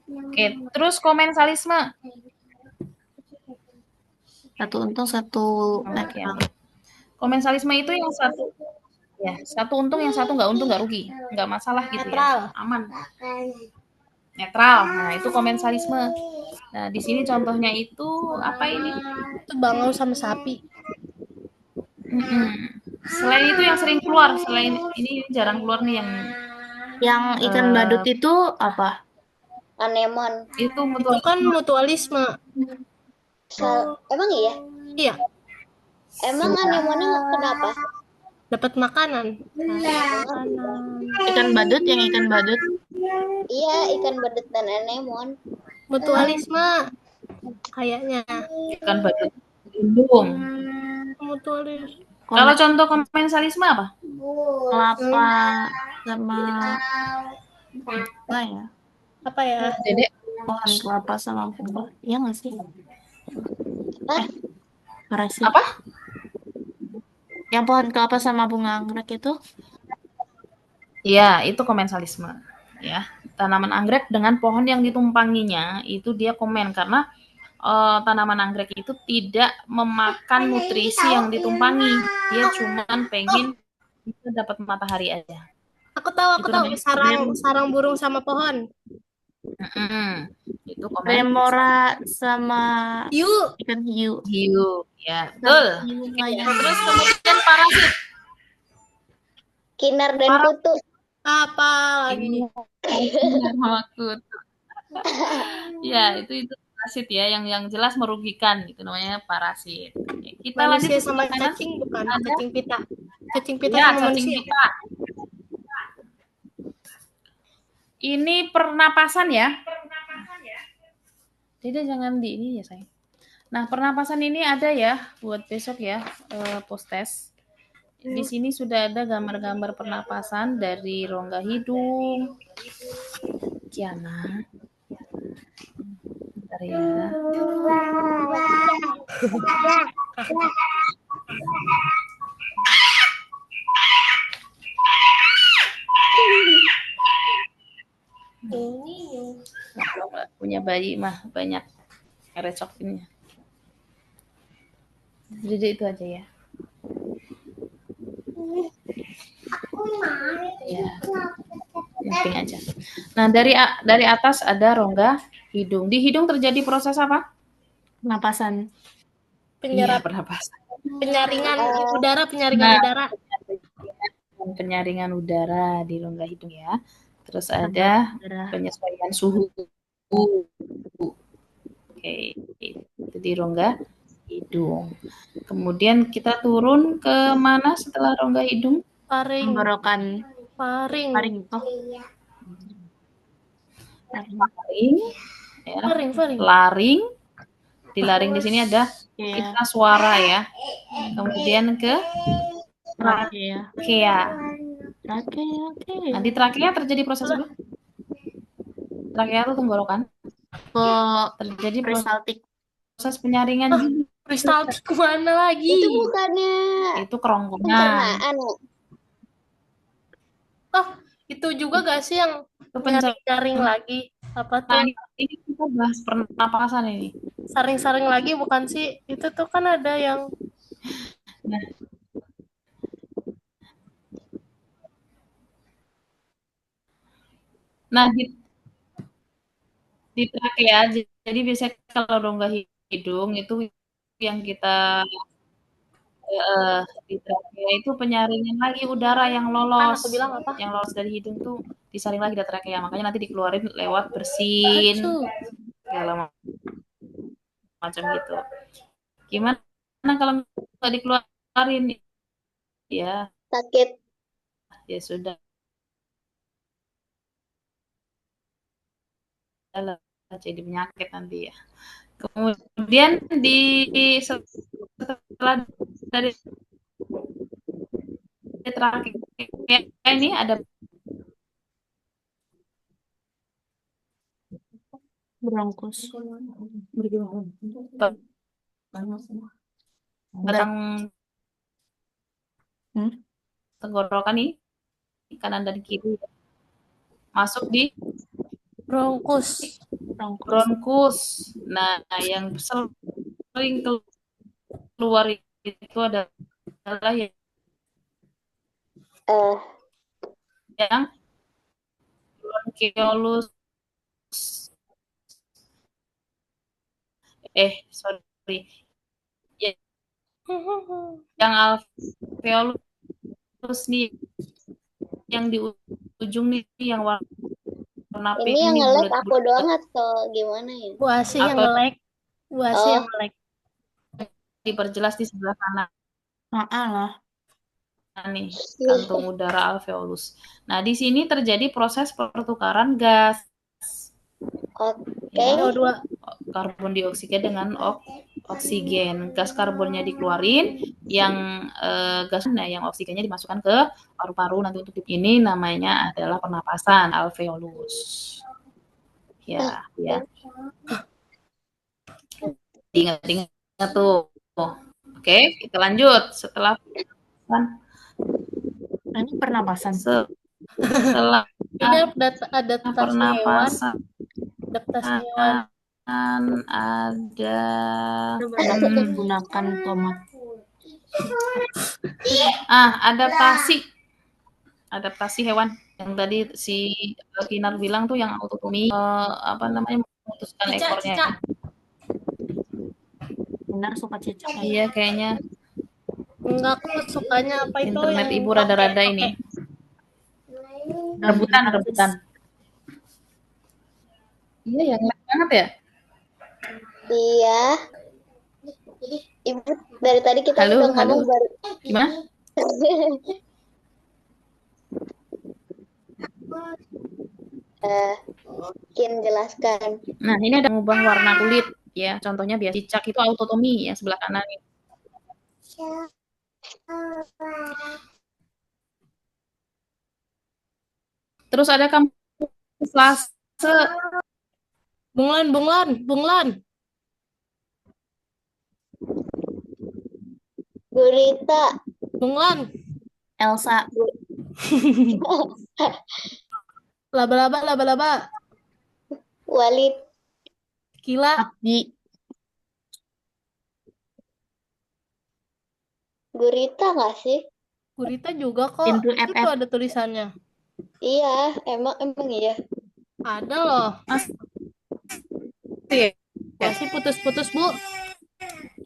Oke, terus komensalisme. Satu untung satu Oke. Komensalisme itu yang satu untung, yang satu nggak untung, nggak rugi, nggak masalah gitu Netral. ya, aman, netral. Nah, itu komensalisme. Nah, di sini contohnya itu apa ini? Itu bangau sama sapi. Selain itu yang sering keluar, selain ini jarang keluar nih yang ikan badut itu apa? Anemon. Itu Itu kan mutualisme. Emang iya? Iya, Emang anemonnya kenapa? dapat makanan. Ikan badut, yang ikan badut. Iya, ikan badut dan anemon. Mutualisme kayaknya. ikan badut lindung. Mutualisme. Kalau contoh komensalisme apa? Kelapa sama apa ya? Apa ya? Dedek. Pohon kelapa sama bunga. Iya nggak sih? Parasit. Apa? Yang pohon kelapa sama bunga anggrek itu? Iya, itu komensalisme. Ya, tanaman anggrek dengan pohon yang ditumpanginya itu dia komen karena tanaman anggrek itu tidak memakan nutrisi yang ditumpangi. Dia cuma pengen bisa dapat matahari aja. Aku tahu. Sarang burung sama pohon. Itu komen. Remora sama ikan hiu. Hiu, ya betul. Terus kemudian parasit. Kinar dan kutu. Apa lagi? Sama kutu. Ya, itu parasit ya, yang jelas merugikan, itu namanya parasit. Ya, kita Manusia lanjut sama cacing bukan? Cacing pita. Cacing pita ya, sama cacing manusia. pita. Ini pernapasan ya. Tidak, jangan di ini ya sayang. Nah, pernapasan ini ada ya buat besok ya, post test. Di sini sudah ada gambar-gambar pernapasan dari rongga hidung. Kiana. Bentar ya. Punya bayi mah banyak recokinnya. Jadi itu aja ya. Ya, penting aja. Nah, dari atas ada rongga hidung. Di hidung terjadi proses apa? Pernapasan. Penyerap. Pernapasan. Penyaringan udara, udara. Penyaringan udara di rongga hidung ya. Terus ada penyesuaian suhu. Oke, itu di rongga hidung. Kemudian kita turun ke mana setelah rongga hidung? Paring. Tenggorokan. Paring. Paring. Oh. Paring. ya. Faring. Laring. Di laring di sini ada Iya. pita suara ya. Kemudian ke Trakea. trakea. Trakea. Nah, di trakea terjadi proses apa? Trakea itu tenggorokan. Terjadi Peristaltik. proses penyaringan. Peristaltik kemana lagi? Itu bukannya Itu kerongkongan. pencernaan. Oh, itu juga gak sih yang Itu pencernaan. nyaring lagi? Apa tuh? Nah, ini kita bahas pernapasan ini. Saring-saring lagi bukan sih? Itu tuh kan ada yang Nah, di trakea, jadi biasanya kalau rongga hidung itu yang kita di trakea itu penyaringan lagi udara yang lolos. aku bilang apa? Yang lolos dari hidung tuh disaring lagi di trakea. Makanya nanti dikeluarin lewat bersin segala macam gitu. Gimana kalau nggak dikeluarin? Ya, Sakit. ya sudah lah, jadi penyakit nanti ya. Kemudian setelah dari trakea ini ada Bronkus. batang tenggorokan nih kanan dan kiri masuk di bronkus. Nah, yang sering keluar itu adalah yang bronkiolus. Sorry. Yang alveolus nih, yang di ujung nih, yang warna pink Ini yang nih, nge-lag aku bulat-bulat. doang atau gimana ya? Bu Asih yang Atau- nge-lag. Bu Asih yang nge-lag. Diperjelas di sebelah kanan lah. nih, kantung udara alveolus. Nah, di sini terjadi proses pertukaran gas. Oke. Ya, karbon dioksida dengan oksigen. Gas karbonnya dikeluarin, yang gasnya, yang oksigennya dimasukkan ke paru-paru nanti untuk ini namanya adalah pernapasan alveolus. Ya. Ingat tuh. Oke, kita lanjut. Setelah Ini pernapasan. Setelah Ini adaptasi hewan. pernapasan Adaptasi hewan. ada Menggunakan tomat. adaptasi hewan yang tadi si Kinar bilang tuh yang autotomi memutuskan ekornya. Kinar suka cicak. Iya kayaknya. Enggak, aku sukanya apa itu Internet yang ibu rada-rada ini. Rebutan. Iya yang lag banget ya. Iya. Ibu dari tadi kita udah ngomong baru. Gimana? Mungkin jelaskan. Nah, ini ada mengubah warna kulit ya. Contohnya biasa cicak itu autotomi yang sebelah kanan ini. Terus ada kamuflase. Bunglon. Gurita. Bunglon. Elsa. Laba-laba. Walid. Kila. Abdi. Gurita nggak sih? Gurita juga kok. Pintu Itu FF. ada tulisannya. Iya, emang iya. Ada loh. Masih putus-putus, Bu.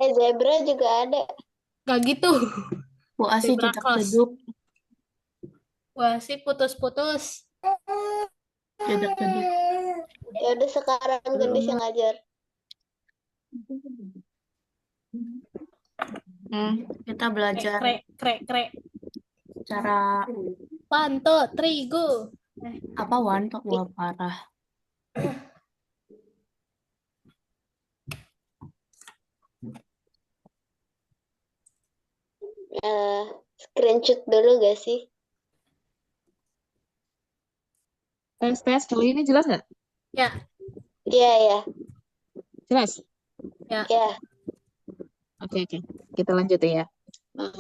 Zebra juga ada. Gak gitu. Bu Asih cedek-ceduk. Wah, sih putus-putus. Cedek-ceduk. Ya udah sekarang Gendis yang ngajar. Kita belajar Krek. cara Panto, terigu. apa wanto? Wah, parah. Eh, screenshot dulu gak sih? Tes, kalau ini jelas nggak? Ya, Iya, ya. Jelas? ya. Ya. Oke, oke. Kita lanjut ya.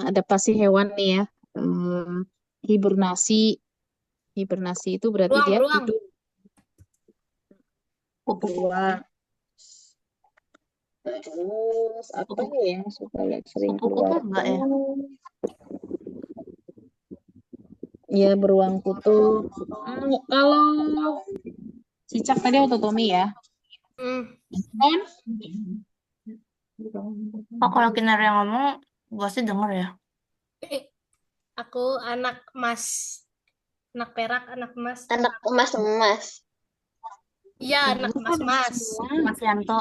Adaptasi hewan nih ya. Hmm, hibernasi. Hibernasi itu berarti Beruang, dia beruang. tidur beruang. Terus apa Kupu- ya yang suka lihat sering Kupu-kupu keluar enggak ya? tuh? Ya beruang kutub. Kalau cicak tadi ototomi ya. Hmm. Kan? Oh, kalau Kinar yang ngomong, gue sih denger ya. Aku anak emas, anak perak, anak emas. Anak emas-emas. Iya, anak Bukan emas-emas. semua. Mas Yanto.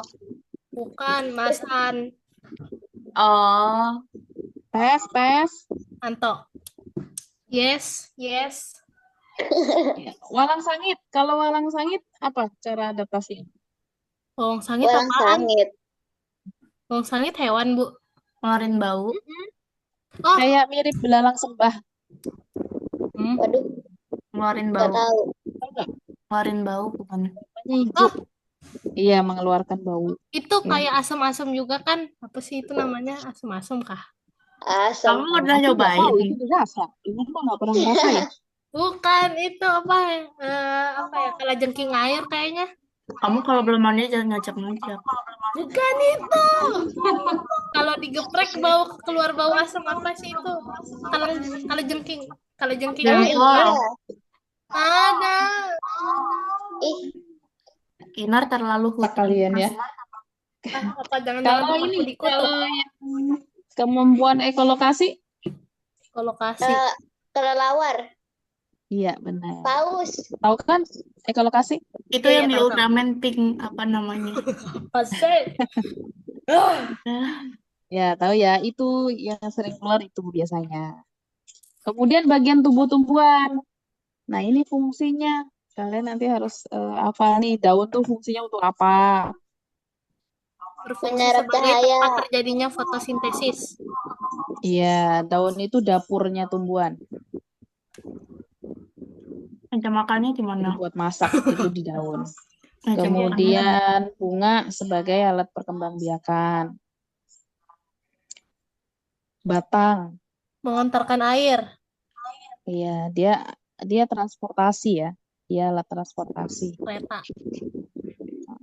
Bukan masan. Oh, Tes. Anto. Yes, yes. Ya. Walang sangit. Kalau walang sangit apa cara adaptasinya? Bawang sangit Walang apaan? sangit. Bawang sangit hewan, Bu. ngeluarin bau. Oh, Kayak mirip belalang sembah. Waduh, Ngeluarin gak bau. tahu. Tahu nggak? Ngeluarin bau bukan. Warnanya hijau. oh, Iya, mengeluarkan bau. itu Ya. kayak asam-asam juga kan? Apa sih itu namanya? Asam-asam kah? Asam. Kamu udah Aku nggak tahu, nyobain? itu dirasa. Ini mah nggak pernah merasa ya. Bukan, itu apa ya? Apa ya? Kalajengking air kayaknya. Kamu kalau belum mandi jangan ngajak-ngajak. Bukan itu. Kalau digeprek keluar bau asam apa sih itu? Kalau kalajengking, kalajengking Yang air. Iya. Ada. Ih, Kinar terlalu Tak kalian ya. Apa jangan-jangan Kalau tempatku ini, dikutuk? kalau yang kemampuan ekolokasi, Kolokasi. kelelawar. iya benar. Paus. Tahu kan ekolokasi? itu Iya, yang di tahu. Ultraman Pink apa namanya? Asik. Ya, tahu ya. Itu yang sering keluar itu biasanya. Kemudian bagian tubuh-tumbuhan. Nah, ini fungsinya. Kalian nanti harus hafal nih, daun tuh fungsinya untuk apa? Berfungsi Menyerap sebagai cahaya. tempat terjadinya fotosintesis. Iya, daun itu dapurnya tumbuhan. Meja makannya di Jadi mana? buat masak itu di daun. Meja makannya. Kemudian bunga sebagai alat perkembangbiakan. Batang, Mengantarkan air. iya dia transportasi ya. Dia alat transportasi. Kereta.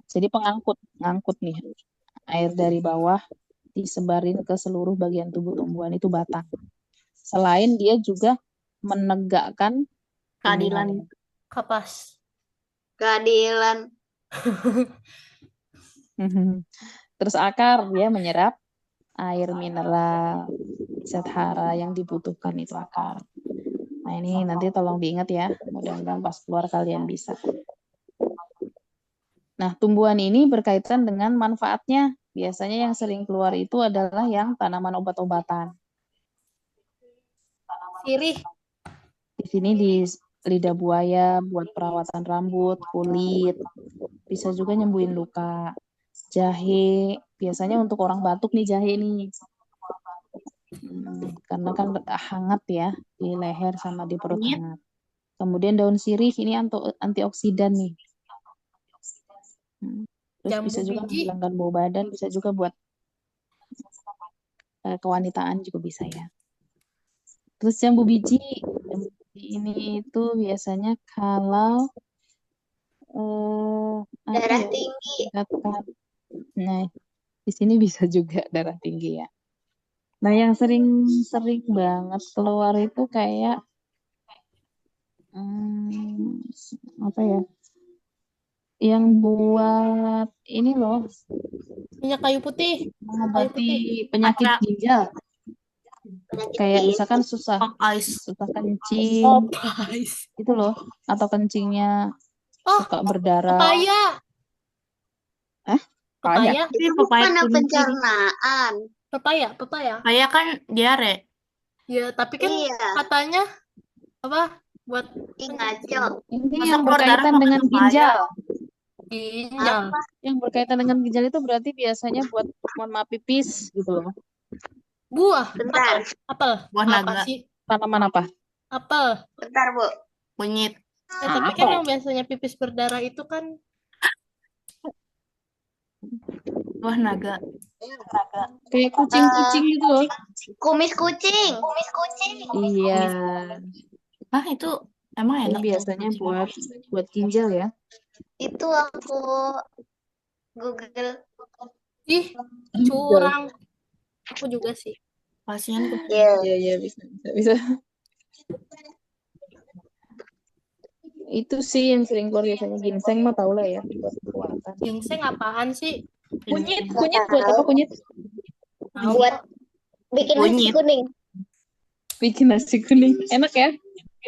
Jadi ngangkut nih air dari bawah disebarin ke seluruh bagian tubuh tumbuhan itu batang. Selain dia juga menegakkan Keadilan. Kapas. Keadilan. Terus akar dia menyerap air mineral, zat hara yang dibutuhkan itu akar. Nah ini nanti tolong diingat ya, mudah-mudahan pas keluar kalian bisa. Nah tumbuhan ini berkaitan dengan manfaatnya. Biasanya yang sering keluar itu adalah yang tanaman obat-obatan. Sirih. Di sini di lidah buaya buat perawatan rambut, kulit, bisa juga nyembuhin luka. Jahe, biasanya untuk orang batuk nih jahe nih. Karena kan hangat ya di leher sama di perut Kunyit. hangat. Kemudian daun sirih ini antioksidan nih. Terus Jambu bisa juga biji. menghilangkan bau badan, bisa juga buat kewanitaan juga bisa ya. Terus jambu biji ini itu biasanya kalau apa Darah ya, tinggi. meningkatkan. Nah, di sini bisa juga darah tinggi ya. Nah, yang sering banget keluar itu kayak apa ya? Yang buat ini loh, Minyak kayu putih. mengobati penyakit Mata. ginjal. Penyakit Kayak ginjal. misalkan susah Ice. kencing, Guys. itu loh, atau kencingnya Oh, suka berdarah. pepaya. Pepaya. Pepaya. Tapi Itu pepaya bukan kuning. pencernaan. Pepaya. Pepaya kan diare. Ya, tapi kan Iya. katanya apa? Buat Ih, ngaco. Ini Masa yang keluar darah berkaitan pakai dengan pepaya? ginjal. ginjal. Apa? Yang berkaitan dengan ginjal itu berarti biasanya buat mohon maaf pipis gitu loh. Buah. Bentar, Apel. Buah Apa naga. sih? Tanaman apa? Apel. bentar Bu. Kunyit. Tapi kan yang biasanya pipis berdarah itu kan Buah naga. Kayak kucing-kucing gitu loh. Kumis kucing. Kumis kucing. Iya. Ah, itu emang Ini enak. biasanya buat ginjal ya. Itu aku Google. ih curang. Aku juga sih. Pasien kucing. Ya. Iya, bisa. Itu sih yang sering keluar biasanya ginseng mah tau lah ya buat kekuatan. Ginseng apaan sih? Kunyit buat apa kunyit? Buat bikin nasi Kunyit. kuning. Bikin nasi kuning. Enak ya?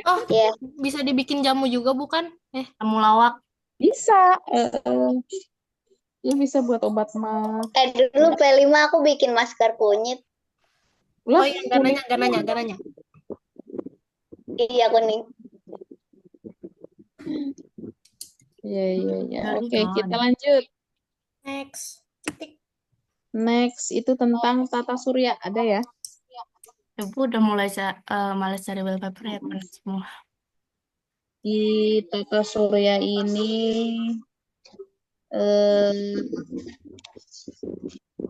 Oh, Ya. bisa dibikin jamu juga bukan? Temulawak. Bisa. Ya bisa buat obat mah. Dulu P5 aku bikin masker kunyit. Oh iya, gak nanya. Iya kuning. Iya. Very Oke, good. kita lanjut. Next. Titik. Next itu tentang tata surya. Ada ya? Ibu udah mulai malas cari wallpaper ya penuh semua. Di tata surya ini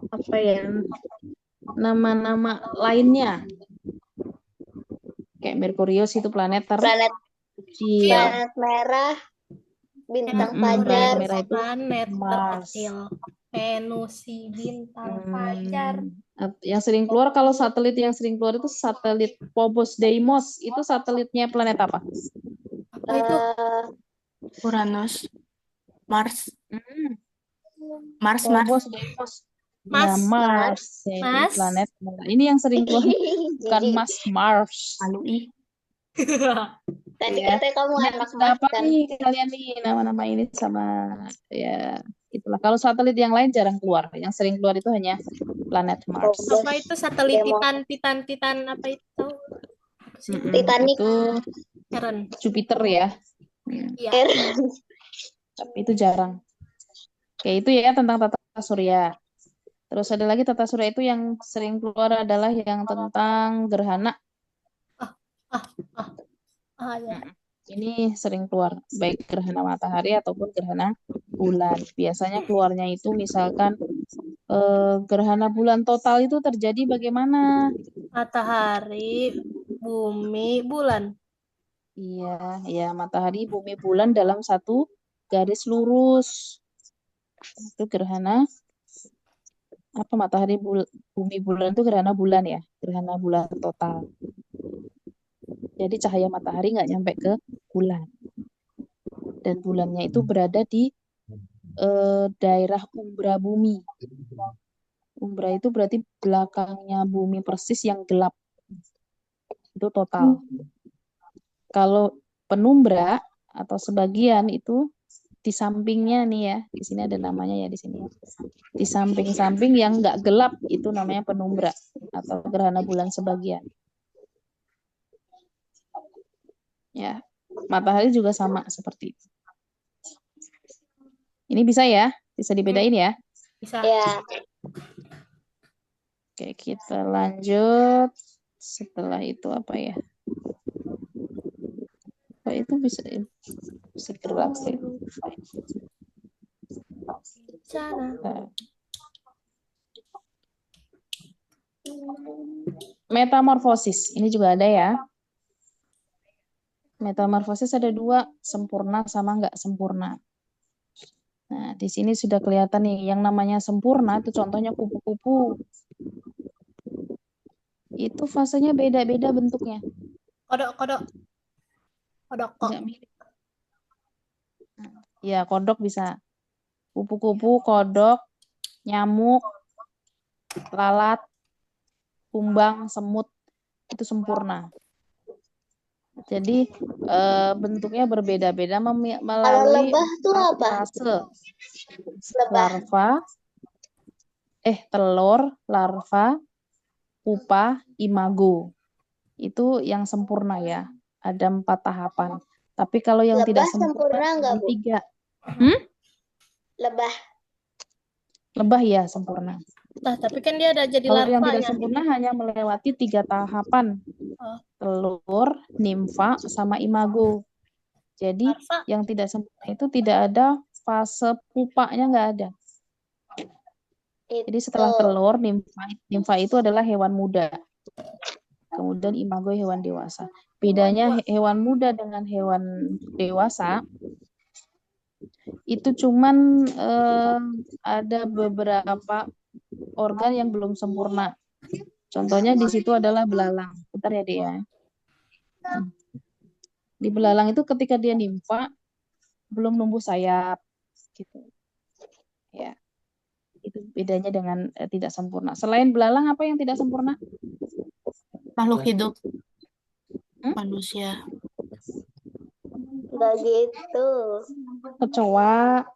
apa ya? Nama-nama lainnya. Kayak Merkurius itu planet kecil. Planet merah, bintang fajar. Planet merah itu Planet Mars. terkecil. Venus si bintang fajar. Yang sering keluar kalau satelit yang sering keluar itu satelit Phobos Deimos. Itu satelitnya planet apa? Apa itu? Uranus. Mars. Mars. Phobos Deimos. Ya, Mars. Ya, ini Mas. planet merah. Ini yang sering keluar bukan Mars. Malu ih. Tadi Ya. katanya kamu anak Apa makan. nih kalian nih nama-nama ini sama ya itulah. Kalau satelit yang lain jarang keluar. Yang sering keluar itu hanya planet Mars. Apa itu satelit Titan apa itu? Titanic. Itu Keren. Jupiter ya. Iya. Tapi itu jarang. Oke, itu ya tentang tata surya. Terus ada lagi tata surya itu yang sering keluar adalah yang tentang gerhana. Ya. Ini sering keluar, baik gerhana matahari ataupun gerhana bulan. Biasanya keluarnya itu misalkan gerhana bulan total itu terjadi bagaimana? Matahari, bumi, bulan. Iya, matahari, bumi, bulan dalam satu garis lurus. Itu gerhana apa matahari, bumi, bulan itu gerhana bulan ya, gerhana bulan total. Jadi cahaya matahari nggak nyampe ke bulan. Dan bulannya itu berada di daerah umbra bumi. Umbra itu berarti belakangnya bumi persis yang gelap. Itu total. Kalau penumbra atau sebagian itu di sampingnya nih ya, di sini ada namanya ya di sini. Di samping-samping yang nggak gelap itu namanya penumbra atau gerhana bulan sebagian. Ya, matahari juga sama seperti itu. Ini bisa ya? Bisa dibedain ya? Bisa. Ya. Oke, kita lanjut. Setelah itu apa ya? Oh, itu bisa gerak sih. Metamorfosis. Ini juga ada ya. Metamorfosis ada dua, sempurna sama nggak sempurna. Nah, di sini sudah kelihatan nih, yang namanya sempurna itu contohnya kupu-kupu. Itu fasenya beda-beda bentuknya. Kodok. Nggak mirip. Ya, kodok bisa. Kupu-kupu, kodok, nyamuk, lalat, kumbang, semut, itu sempurna. Jadi bentuknya berbeda-beda melalui lebah tuh apa? fase. Lebah. Telur, larva, pupa, imago. Itu yang sempurna ya. Ada 4 tahapan. Tapi kalau yang tidak sempurna nggak, Bu? 3. Lebah. Lebah ya sempurna. Nah, tapi kan dia ada jadi Kalau yang tidak larvanya. sempurna hanya melewati 3 tahapan. Oh, Telur, nimfa, sama imago. Jadi larva. yang tidak sempurna itu tidak ada fase pupanya, nggak ada. Jadi setelah Itu. telur, nimfa itu adalah hewan muda. Kemudian imago hewan dewasa. Bedanya hewan muda dengan hewan dewasa itu cuman ada beberapa organ yang belum sempurna. Contohnya di situ adalah belalang. Bentar ya, Dek ya. Di belalang itu ketika dia nimfa belum numbuh sayap gitu. Ya, itu bedanya dengan tidak sempurna. Selain belalang apa yang tidak sempurna? Makhluk hidup. Hmm? Manusia. Enggak gitu. Kecoa,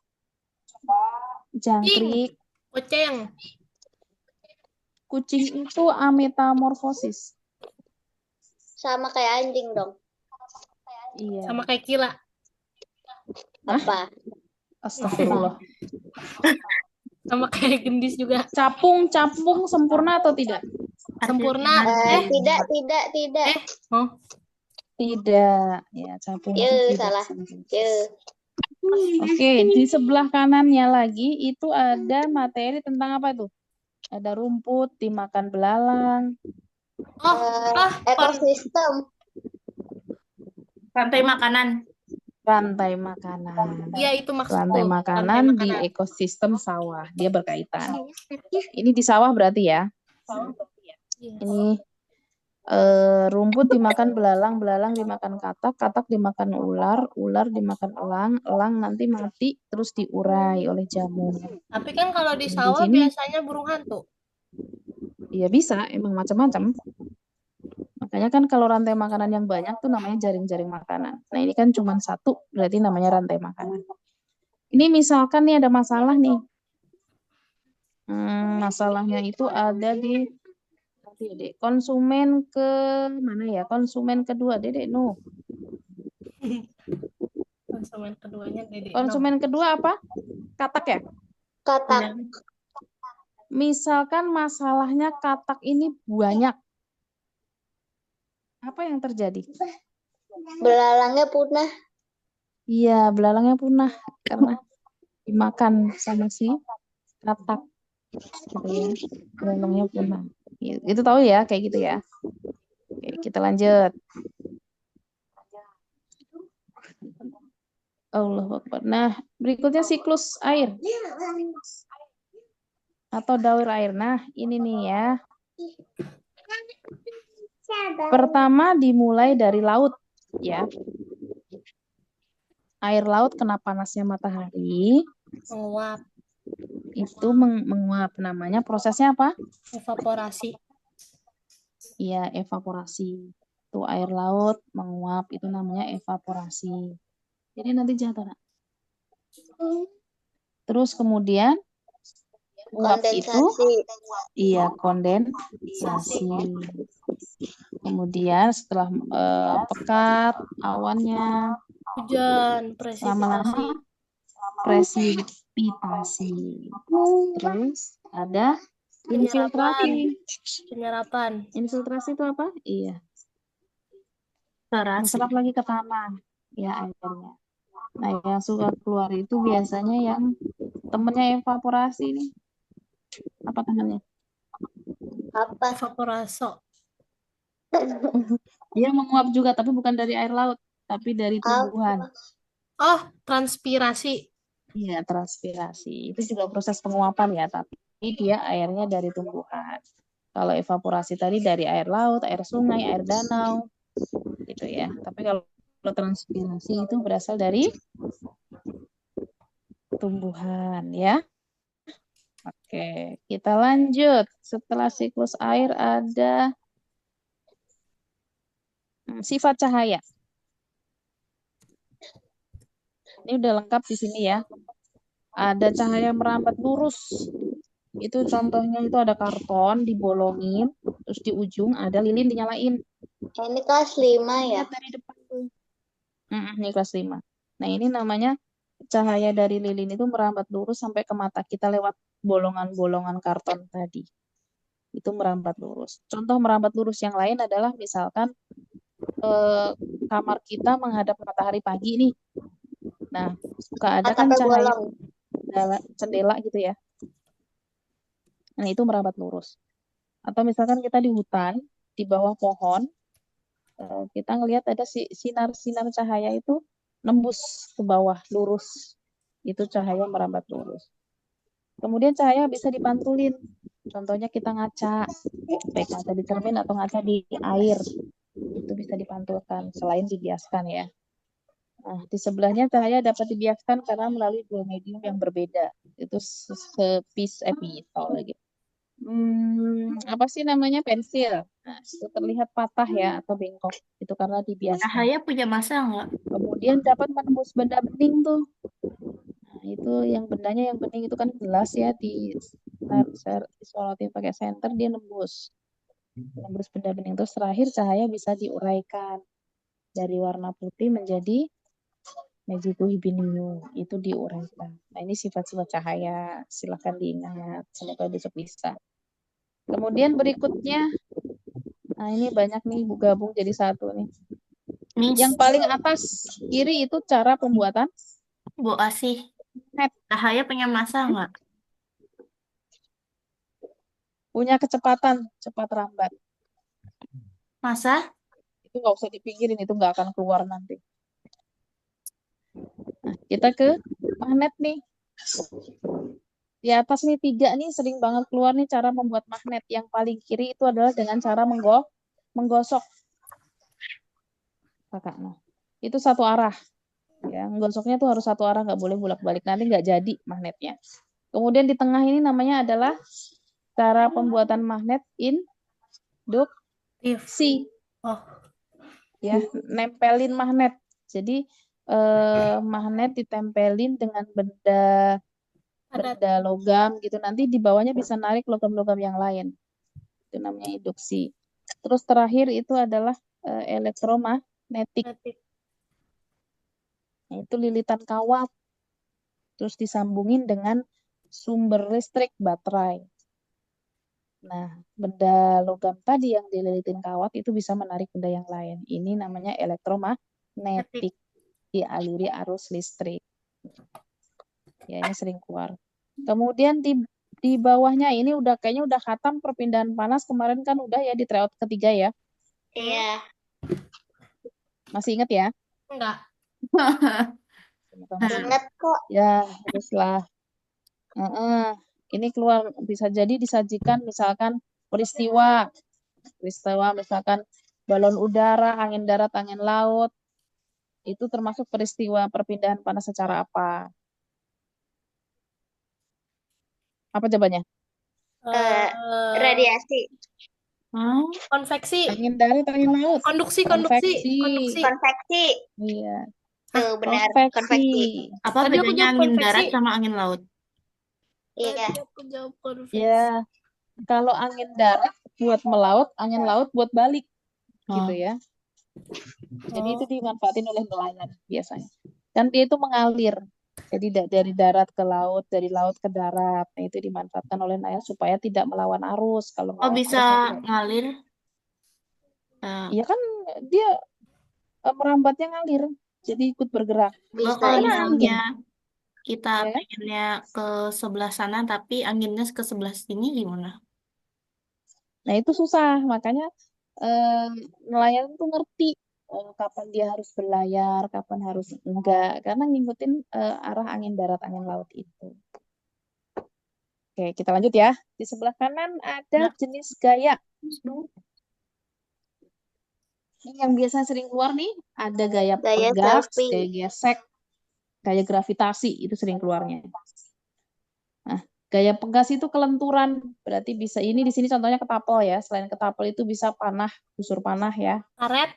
jangkrik, Kucing. kucing itu ametamorfosis. Sama kayak anjing dong. Iya. Sama kayak Kila. Apa? Astagfirullah. Sama kayak gendis juga. Capung sempurna atau tidak? Sempurna. Tidak. Oh, Tidak. Ya, capung itu Ye, tidak salah. sempurna. Ye. Oke, di sebelah kanannya lagi itu ada materi tentang apa tuh? Ada rumput dimakan belalang, Ekosistem. Rantai makanan. rantai makanan. iya itu maksudku. Rantai makanan di ekosistem sawah, dia berkaitan. Ini di sawah berarti ya. Iya. Ini rumput dimakan belalang, belalang dimakan katak, katak dimakan ular, ular dimakan elang, elang nanti mati terus diurai oleh jamur. Tapi kan kalau di Di sawah sini- biasanya burung hantu. Iya bisa, emang macam-macam. Makanya kan kalau rantai makanan yang banyak tuh namanya jaring-jaring makanan. Nah ini kan cuma satu, berarti namanya rantai makanan. Ini misalkan nih ada masalah nih. Masalahnya itu ada di nanti ya, Dek. Konsumen ke mana ya? Konsumen kedua, Dedek. No. Konsumen keduanya Dede. Konsumen kedua apa? Katak ya? Katak. Misalkan masalahnya katak ini banyak. Apa yang terjadi? Belalangnya punah. Iya, belalangnya punah karena dimakan sama si katak. Gitu ya. Belalangnya punah. Itu tahu ya, kayak gitu ya. Oke, kita lanjut. Allahu Akbar. Nah, berikutnya siklus air atau daur air. Nah, ini nih ya. Pertama dimulai dari laut, ya. Air laut kena panasnya matahari, Menguap, itu menguap. Namanya prosesnya apa? evaporasi. Iya, evaporasi. Itu air laut menguap, itu namanya evaporasi. Jadi nanti jatuh, Nak. Terus kemudian uap itu, Kondensasi. iya, kondensasi. Kemudian setelah pekat awannya, Hujan, presipitasi. lama-lama presipitasi. Terus ada infiltrasi. Penyerapan. Infiltrasi itu apa? Iya, Terasi. meserap lagi ke tanah ya airnya. Nah, yang suka keluar itu biasanya yang temennya evaporasi nih. Apa namanya? Apa? Evaporaso. Dia menguap juga, tapi bukan dari air laut, tapi dari tumbuhan. Oh, transpirasi. Iya, transpirasi. Itu juga proses penguapan ya, tapi dia airnya dari tumbuhan. Kalau evaporasi tadi dari air laut, air sungai, air danau, gitu ya. Tapi kalau transpirasi itu berasal dari tumbuhan ya. Oke, kita lanjut. Setelah siklus air ada sifat cahaya. Ini udah lengkap di sini ya. Ada cahaya merambat lurus. Itu contohnya itu ada karton dibolongin, terus di ujung ada lilin dinyalain. Ini kelas 5 ya. Lihat dari depan tuh. Ini kelas 5. Nah, ini namanya cahaya dari lilin itu merambat lurus sampai ke mata kita lewat bolongan-bolongan karton tadi. Itu merambat lurus. Contoh merambat lurus yang lain adalah misalkan kamar kita menghadap matahari pagi nih. Nah, suka ada kan Atapnya cahaya bolong. jendela gitu ya. Nah, itu merambat lurus. Atau misalkan kita di hutan, di bawah pohon, kita ngelihat ada sinar-sinar cahaya itu nembus ke bawah lurus. Itu cahaya merambat lurus. Kemudian cahaya bisa dipantulin. Contohnya kita ngaca, baik ngaca di cermin atau ngaca di air. Itu bisa dipantulkan selain dibiaskan ya. Nah, di sebelahnya cahaya dapat dibiaskan karena melalui dua medium yang berbeda. Itu pisau lagi. Apa sih namanya, pensil. Nah, itu terlihat patah ya atau bengkok. Itu karena dibiaskan. Cahaya punya masa nggak? Kemudian dapat menembus benda bening tuh. Nah, itu yang bendanya yang bening itu kan gelas ya, disorotin pakai senter dia nembus benda bening. Terus terakhir cahaya bisa diuraikan dari warna putih menjadi Magically itu diuraikan. Nah, ini sifat-sifat cahaya. Silahkan diingat. Semoga besok bisa. Kemudian berikutnya, nah ini banyak nih gabung jadi satu nih. Miss, Yang paling atas kiri itu cara pembuatan Bu Asih, net. cahaya punya masa nggak? Punya kecepatan cepat rambat. Masa? Itu nggak usah dipikirin, itu nggak akan keluar nanti. Nah, kita ke magnet nih. Di atas nih 3 nih sering banget keluar nih cara membuat magnet. Yang paling kiri itu adalah dengan cara menggosok. Kakak, nah. Itu satu arah. Ya, menggosoknya tuh harus satu arah, nggak boleh bolak-balik. Nanti nggak jadi magnetnya. Kemudian di tengah ini namanya adalah cara pembuatan magnet induksi. Oh, Ya, nempelin magnet. Jadi magnet ditempelin dengan benda logam gitu, nanti di bawahnya bisa narik logam-logam yang lain. Itu namanya induksi. Terus terakhir itu adalah elektromagnetik. Nah, itu lilitan kawat. Terus disambungin dengan sumber listrik baterai. Nah, benda logam tadi yang dililitin kawat itu bisa menarik benda yang lain. Ini namanya elektromagnetik. Dialiri arus listrik. Ya, ini sering keluar. Kemudian di bawahnya ini kayaknya udah khatam perpindahan panas. Kemarin kan udah ya di tryout ketiga ya. Iya. Masih ingat ya? enggak. Ingat kok. Ya, teruslah. Ini keluar bisa jadi disajikan misalkan peristiwa misalkan balon udara, angin darat, angin laut. Itu termasuk peristiwa perpindahan panas secara apa? Apa jawabannya? Radiasi. Konveksi. Angin darat, angin laut. Konveksi. Konveksi. Iya. Tuh benar. Konveksi. Konveksi. Apa Tadi aku bedanya jawab angin konveksi. darat sama angin laut? Iya. Aku jawab konveksi. Ya, kalau angin darat buat melaut, angin laut buat balik, gitu ya. Jadi itu dimanfaatin oleh nelayan biasanya. Dan dia itu mengalir. Jadi dari darat ke laut, dari laut ke darat. Nah, itu dimanfaatkan oleh nelayan supaya tidak melawan arus. Kalau Oh, melawan bisa arus, ngalir? iya kan dia merambatnya ngalir. Jadi ikut bergerak. Bisa. Kalau Kan misalnya angin. kita Ya. pengennya ke sebelah sana, tapi anginnya ke sebelah sini gimana? Nah, itu susah. Makanya nelayan tuh ngerti kapan dia harus berlayar, kapan harus enggak. Karena ngikutin arah angin darat, angin laut itu. Oke, kita lanjut ya. Di sebelah kanan ada jenis gaya. Ini yang biasa sering keluar nih, ada gaya Gaya pegas, selfie. gaya gesek, gaya gravitasi, itu sering keluarnya. Nah, gaya pegas itu kelenturan, berarti bisa ini di sini contohnya ketapel ya. Selain ketapel itu bisa panah, busur panah ya. Karet.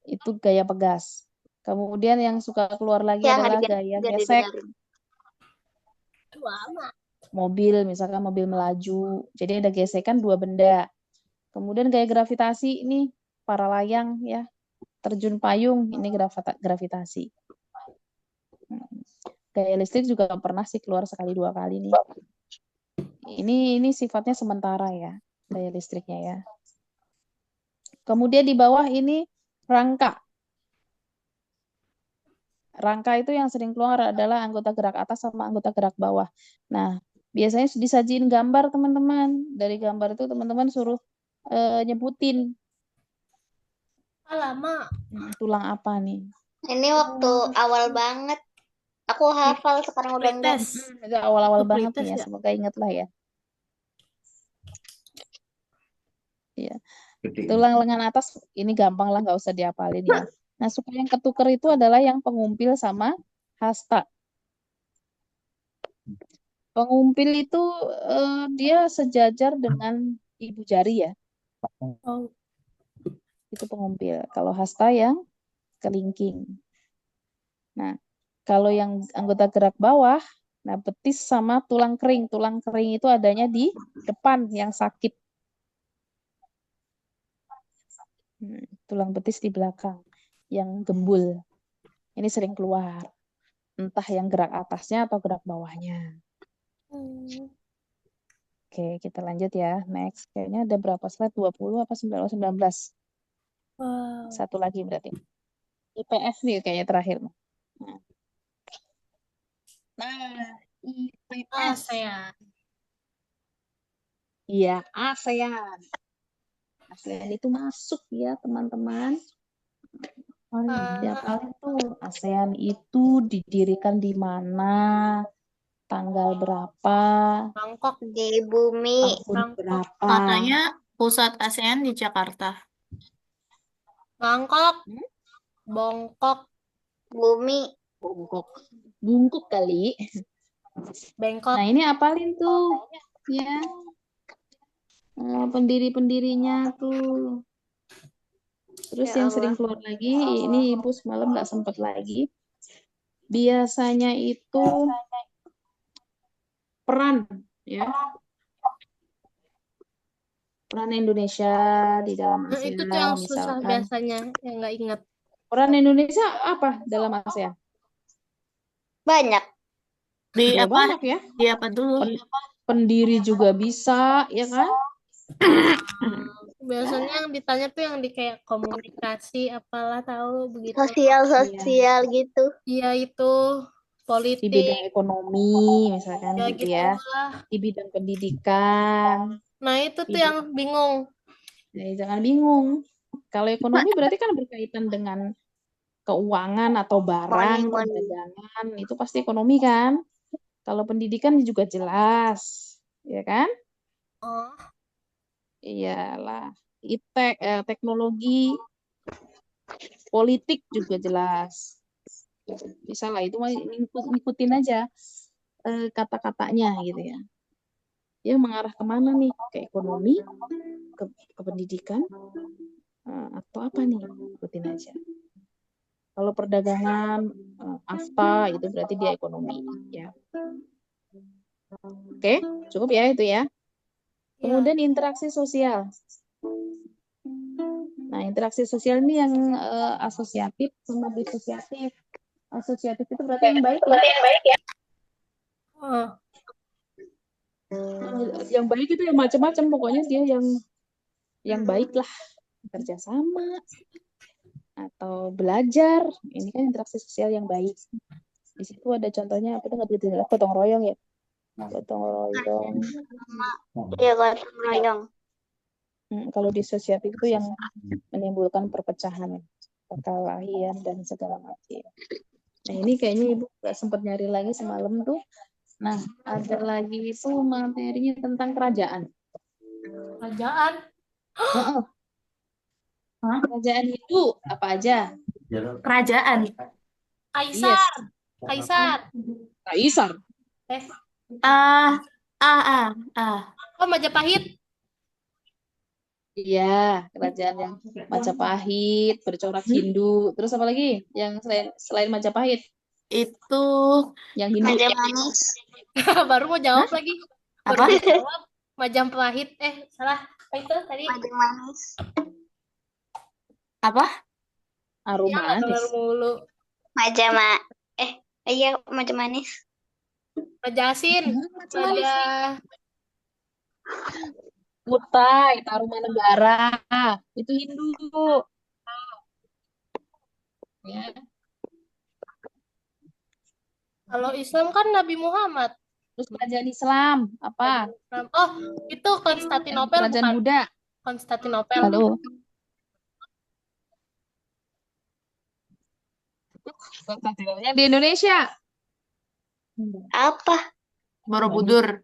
Itu gaya pegas. Kemudian yang suka keluar lagi Ya, adalah nggak gaya gesek. didengarin. Mobil, misalkan mobil melaju. Jadi ada gesekan dua benda. Kemudian gaya gravitasi ini para layang ya. Terjun payung ini gravitasi. Gaya listrik juga pernah sih keluar sekali 2 kali nih. Ini sifatnya sementara ya, gaya listriknya ya. Kemudian di bawah ini rangka. Rangka itu yang sering keluar adalah anggota gerak atas sama anggota gerak bawah. Nah, biasanya disajiin gambar teman-teman. Dari gambar itu teman-teman suruh nyebutin Lama. tulang apa nih. Ini waktu awal banget. Aku hafal, sekarang udah enggak. Pretest. Itu awal-awal Itu banget nih pretest ya, ya? semoga ingat lah ya. Iya. Tulang lengan atas ini gampang lah, nggak usah diapalin ya. Nah, supaya yang ketuker itu adalah yang pengumpil sama hasta. Pengumpil itu dia sejajar dengan ibu jari ya. Oh. Itu pengumpil. Kalau hasta yang kelingking. Nah, kalau yang anggota gerak bawah, nah betis sama tulang kering. Tulang kering itu adanya di depan yang sakit. Tulang betis di belakang yang gembul. Ini sering keluar. Entah yang gerak atasnya atau gerak bawahnya. Oke, kita lanjut ya. Next. Kayaknya ada berapa slide? 20 apa 19? Wow. Satu lagi berarti. IPS nih kayaknya terakhir. Nah, IPS. ASEAN. Iya, ASEAN. ASEAN itu masuk ya, teman-teman. Siapa tuh? ASEAN itu didirikan di mana? Tanggal berapa? Bangkok. Di bumi. Tahun berapa? Katanya pusat ASEAN di Jakarta. Bangkok. Bangkok. Bumi. Bungkuk kali. Bangkok. Nah, ini apalin tuh. Ya. Pendiri-pendirinya tuh. Terus Ya yang sering Allah. keluar lagi, ini Ibu semalam nggak sempat lagi. Biasanya itu peran, ya. Peran Indonesia di dalam Nah, ASEAN, itu tuh yang susah misalkan. biasanya, yang nggak inget. Peran Indonesia apa dalam ASEAN? Banyak. Di Ya apa? banyak ya. Di apa dulu? Pendiri juga bisa, ya kan? Biasanya yang ditanya tuh yang di kayak komunikasi, apalah tahu begitu. Sosial gitu. Iya itu Di politik, bidang ekonomi, misalkan ya gitu ya. gitulah. Di bidang pendidikan. Nah itu tuh yang bingung. Jadi jangan bingung. Kalau ekonomi berarti kan berkaitan dengan keuangan atau barang, Money. perdagangan, itu pasti ekonomi kan? Kalau pendidikan juga jelas, ya kan? Oh, Iyalah. Teknologi, politik juga jelas. Bisa lah, itu mah ngikutin aja kata-katanya gitu ya. Dia mengarah kemana nih? Ke ekonomi, ke pendidikan, atau apa nih? Ikutin aja. Kalau perdagangan, AFTA itu berarti dia ekonomi, ya. Oke, cukup ya itu ya. Kemudian interaksi sosial. Nah, interaksi sosial ini yang asosiatif sama disosiatif. Asosiatif itu berarti yang baik ya. oh. Yang baik itu yang macam-macam, pokoknya dia yang baik lah, kerjasama atau belajar. Ini kan interaksi sosial yang baik. Di situ ada contohnya apa tuh, nggak begitu, gotong royong ya. Gotong royong. Iya, gotong royong. Kalau disosiatif itu yang menimbulkan perpecahan, perkelahian dan segala macam. Nah, ini kayaknya Ibu nggak sempat nyari lagi semalam tuh. Nah, ada lagi itu materinya tentang kerajaan. Kerajaan. Kerajaan itu apa aja? Kerajaan. Kaisar. Yes. Kaisar. Kaisar. Oh, Majapahit. Iya, kerajaan yang Majapahit, bercorak Hindu. Terus apa lagi? Yang selain Majapahit? Itu Yang Hindu. Majapahit. Baru mau jawab lagi. Baru apa? mau jawab. Majapahit. Salah. Apa itu tadi? Majapahit. Apa? Aroma Ya, nggak manis. keluar mulu. Iya, macam manis. Raja Asin, Macam Raja Kutai, Tarumanegara. Itu Hindu. Ya. kalau Islam kan Nabi Muhammad. Terus kerajaan Islam apa? Oh, itu Konstantinopel Kerajaan bukan? Buddha. Konstantinopel. Halo. Konstantinopel yang di Indonesia. Apa? Borobudur.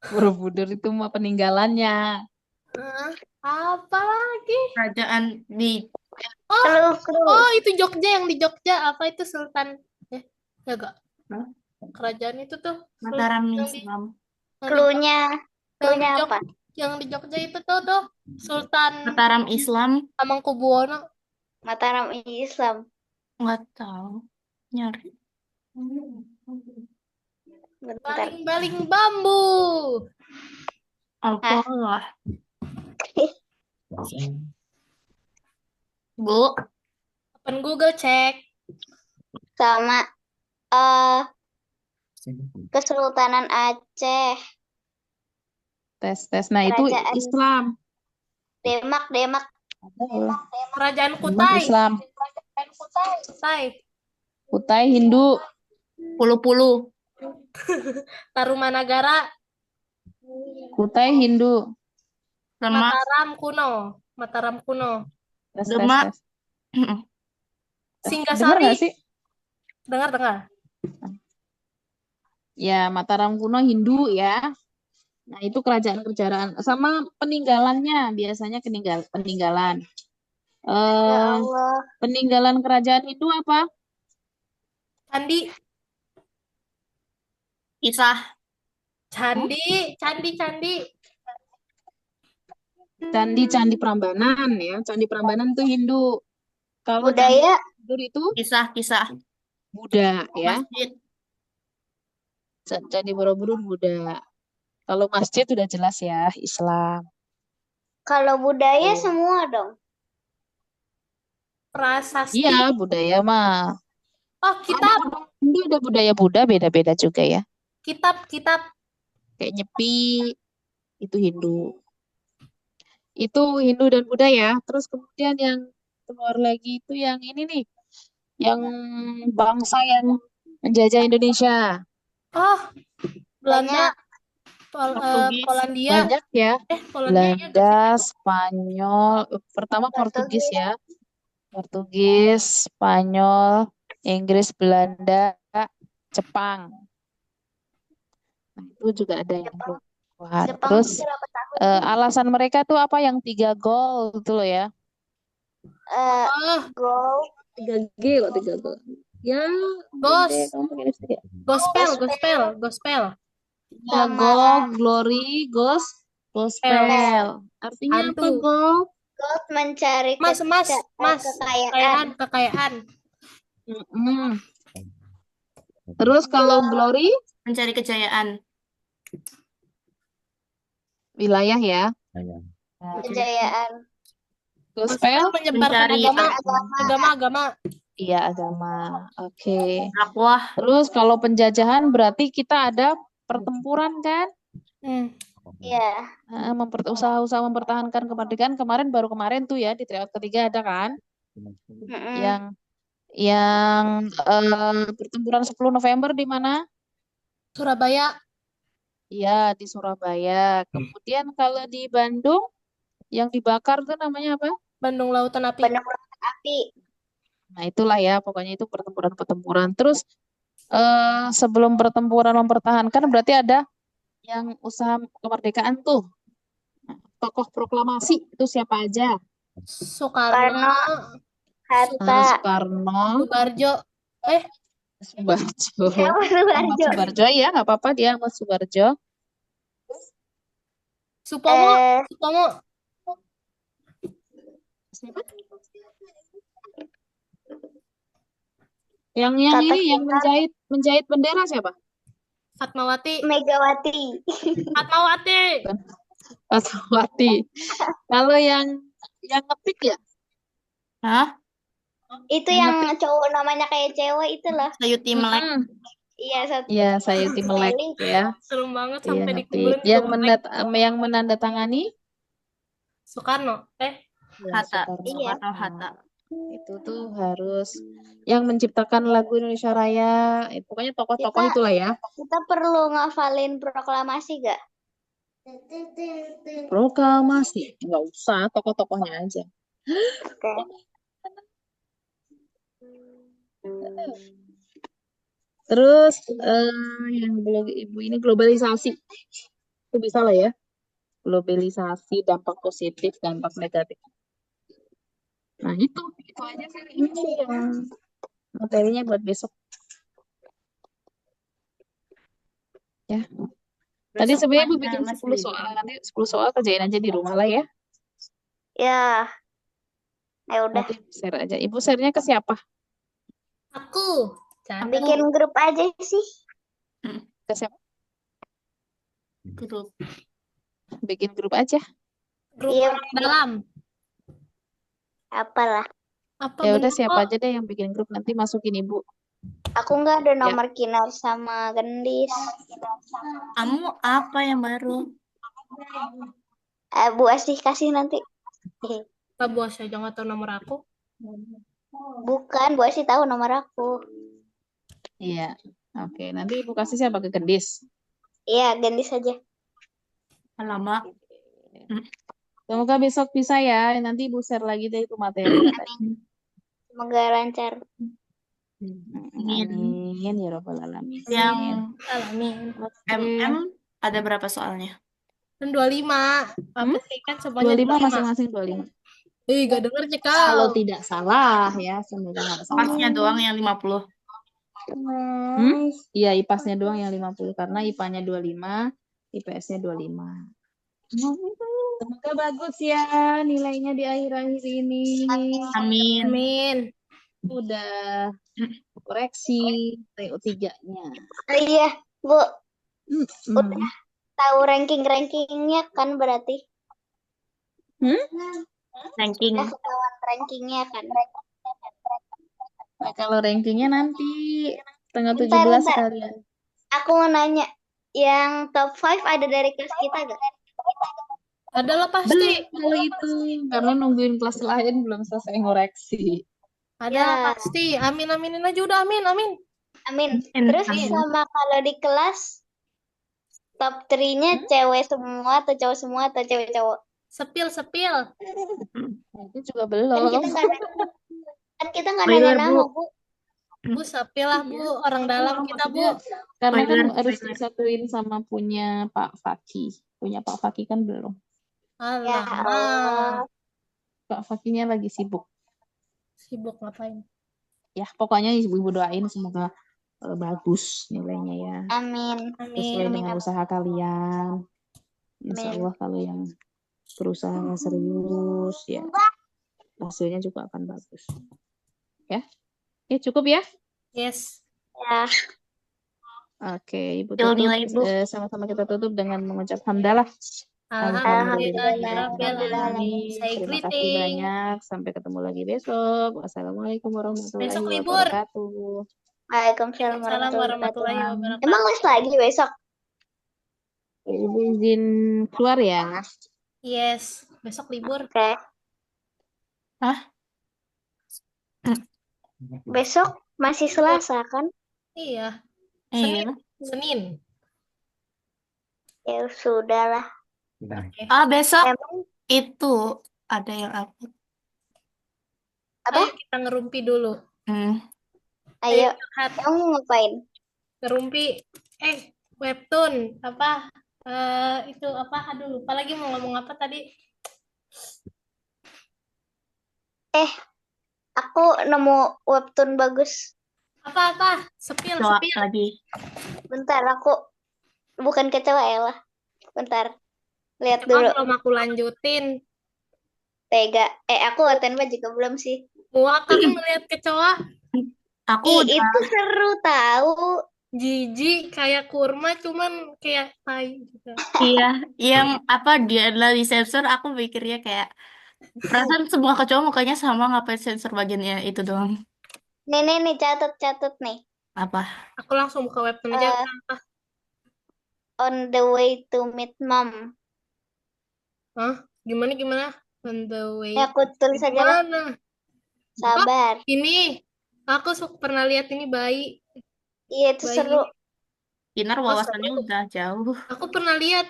Borobudur itu mah peninggalannya. Hah? Apa lagi? Kerajaan di Clue. Oh, itu Jogja, yang di Jogja apa itu Sultan? Ya enggak. Hah? Kerajaan itu tuh Mataram yang di Islam. Cluenya. yang di Cluenya Jog- apa? yang di Jogja itu tuh Sultan Mataram Islam Hamengkubuwono. Mataram Islam. nggak tahu. Nyari. Bentar. Baling-baling bambu. Apalah. Bu, Open Google cek. Sama Kesultanan Aceh. Tes. Nah, itu Kerajaan. Islam. Demak. Kerajaan Demak Kutai. Islam. Kutai. Kutai Hindu. Pulu-pulu. Tarumanagara. Kutai Hindu. Demak. Mataram kuno. Tes. Demak. Dengar Singgasari. nggak sih? Dengar. Ya, Mataram kuno Hindu ya. Nah, itu kerajaan-kerajaan sama peninggalannya, biasanya peninggalan. Ya Allah. Peninggalan kerajaan Hindu apa? Candi. Kisah. Candi. Candi Prambanan ya. Candi Prambanan itu Hindu. Kalau Budaya. Candi Borobudur itu Kisah. Buddha ya. Masjid. Candi Borobudur Buddha. Kalau masjid udah jelas ya, Islam. Kalau budaya Oh. semua dong. Prasasti. Iya, budaya mah. Oh, kitab. Hindu ada budaya Buddha beda-beda juga ya. Kitab. Kayak Nyepi itu Hindu. Itu Hindu dan Buddha ya. Terus kemudian yang keluar lagi itu yang ini nih. Yang bangsa yang menjajah Indonesia. Oh, Belanda. Portugis. Polandia. Banyak ya. Polandia ya. Belanda, Spanyol, pertama Portugis ya. Portugis, Spanyol, Inggris, Belanda, Jepang. Nah, itu juga ada yang keluar. Jepang Terus berapa tahun? alasan mereka tuh apa yang 3 gol itu loh ya. Oh, Go. 3G loh, 3 gol. Ya, Gos. gede, kamu pakai lipstick ya? Gospel. 3 gol, glory, gospel. Artinya apa Hantu. gol? God mencari Mas. kekayaan. Kekayaan. Mm-mm. Terus kalau glory Mencari kejayaan. wilayah ya. Kejayaan. Gospel Menyebarkan Mencari agama. iya agama. Oke. dakwah. Terus kalau penjajahan berarti kita ada pertempuran kan? Iya. Usaha-usaha mempertahankan kemerdekaan baru kemarin tuh ya di tryout ketiga ada kan? Mm-mm. Yang pertempuran 10 November di mana? Surabaya. Iya, di Surabaya. Kemudian kalau di Bandung yang dibakar tuh namanya apa? Bandung Lautan Api. Bandung Lautan Api. Nah, itulah ya, pokoknya itu pertempuran-pertempuran. Terus sebelum pertempuran mempertahankan berarti ada yang usaha kemerdekaan tuh. Nah, tokoh proklamasi itu siapa aja? Soekarno. Hatta. Soekarno, Subarjo. Subarjo. Siapa Ahmad Subarjo? Subarjo ya, nggak apa-apa dia Ahmad Subarjo. Supomo. Siapa? Yang Tata ini yang menjahit bendera siapa? Fatmawati. Megawati. Fatmawati. Kalau yang ngetik ya? Hah? Itu Yang yang ngetik. cowok namanya kayak cewek itulah. Sayuti melek. Mm-mm. Iya, satu Iya, Sayuti Melek Melly. ya. Serem banget Iya, sampai ngetik. dikuburin Yang menandatangani Soekarno. ya Hatta. Soekarno Iya. Soekarno Hatta. Itu tuh harus yang menciptakan lagu Indonesia Raya. Pokoknya tokoh-tokoh Kita itulah ya. kita perlu ngafalin proklamasi gak? Proklamasi. Nggak usah, tokoh-tokohnya aja. Oke. Terus yang belum ibu ini globalisasi. Itu bisa lah ya. Globalisasi, dampak positif, dampak negatif. Nah itu aja sih. Ini sih yang materinya buat besok ya. Tadi Besok sebenarnya ibu mana bikin masih 10 libur? soal. Nanti 10 soal kerjain aja di rumah lah ya. Ya, ya udah. Nanti share aja. Ibu share-nya ke siapa? Aku. Canda. Bikin grup aja sih. Ke siapa? Grup. Bikin grup aja. Grup Iya, orang dalam. apalah. Apa Ya udah bener siapa kok? aja deh yang bikin grup nanti masukin ibu. Aku nggak ada nomor Kinar sama Gendis. Kamu apa yang baru? Bu Asih kasih nanti. Pak bos aja nggak tahu nomor aku. Bukan, Bu Asih tahu nomor aku. Iya. Oke, nanti ibu kasih siapa ke Gendis. Iya, Gendis aja. Alamak. Semoga besok bisa ya. Nanti ibu share lagi deh itu materinya tadi. Semoga lancar. Amin. Amin ya robbal alamin. Yang Alamin. Oke. MM ada berapa soalnya? Dan 25. Apa sih kan semuanya 25 masing-masing 25. Gak denger sih Kalau kau. tidak salah ya, semoga nggak salah. Pasnya doang yang 50. Iya, IPAS-nya doang yang 50 karena IPA-nya 25, IPS-nya 25. Semoga bagus ya nilainya di akhir-akhir ini. Amin. Amin. Udah koreksi TO3-nya. Iya, Bu. Mm-mm. Udah tahu ranking-rankingnya kan berarti? Ranking. Udah ketahuan rankingnya kan? Nah, kalau rankingnya nanti tanggal Bentar, 17 bentar. sekalian. Aku mau nanya, yang top 5 ada dari kelas kita gak? Adalah pasti. Belum kalau itu karena nungguin kelas lain belum selesai ngoreksi. Adalah Ya. pasti. Amin aminin aja udah amin amin. Amin. Amin. Terus Amin. sama kalau di kelas top 3-nya cewek semua atau cowok semua atau cewek cowok? Sepil. Nah, itu juga Kan belum. kita nggak nanya Spoiler, nama, Bu. Bu. Bu sepil lah bu. Orang dalam kita bu. Karena kan Spoiler, harus spoiler. disatuin sama punya Pak Faki. Punya Pak Faki kan belum. Ya Alamak. Allah. Pak Fakinya lagi sibuk. Sibuk ngapain? Ya, pokoknya ibu doain semoga bagus nilainya ya. Amin. Sesuai Amin. dengan usaha kalian. Insya Amin. Allah kalau yang berusaha serius ya hasilnya juga akan bagus. Ya, oke cukup ya. Yes. Ya. Oke, ibu Betul tutup. nilai, Bu. Sama-sama kita tutup dengan mengucap hamdalah. Alhamdulillahirrahmanirrahim. Say Terima kasih greeting. banyak. Sampai ketemu lagi besok. Wassalamualaikum warahmatullahi Besok libur. wabarakatuh. Waalaikumsalam Waalaikumsalam warahmatullahi wabarakatuh. Emang les lagi besok? Ibu izin keluar ya. Yes. Besok libur. Oke. Besok masih Selasa kan? Iya. Iya. Senin. Ya sudahlah. Besok Emang itu ada yang upload. apa? Ayo kita ngerumpi dulu. Ayo. Curhat. Kamu ngapain? Ngerumpi. Webtoon. Apa? Itu apa? Aduh lupa lagi mau ngomong apa tadi. Aku nemu webtoon bagus. Apa? Sepil. Coba lagi. Bentar, aku bukan kecewa Ella. Bentar. Lihat Coba dulu. belum aku lanjutin. Tega. Aku Wattpad juga belum sih. Muak aku ngeliat kecoa. Aku udah Itu seru tahu. Jijik kayak kurma cuman kayak tai gitu. iya, yang apa dia adalah reception aku pikirnya kayak Perasaan semua kecoa mukanya sama, ngapain sensor bagiannya itu doang? Nih, catat nih. Apa? Aku langsung buka webtoon aja. Eh, Kenapa? on the way to meet mom. Hah? Gimana? On the way. Ya, aku tulis aja lah. Gimana? Sabar. Ini. Aku pernah lihat ini bayi. Iya, itu Bayi. seru. Kinar Oh, wawasannya seru. udah jauh. Aku pernah lihat.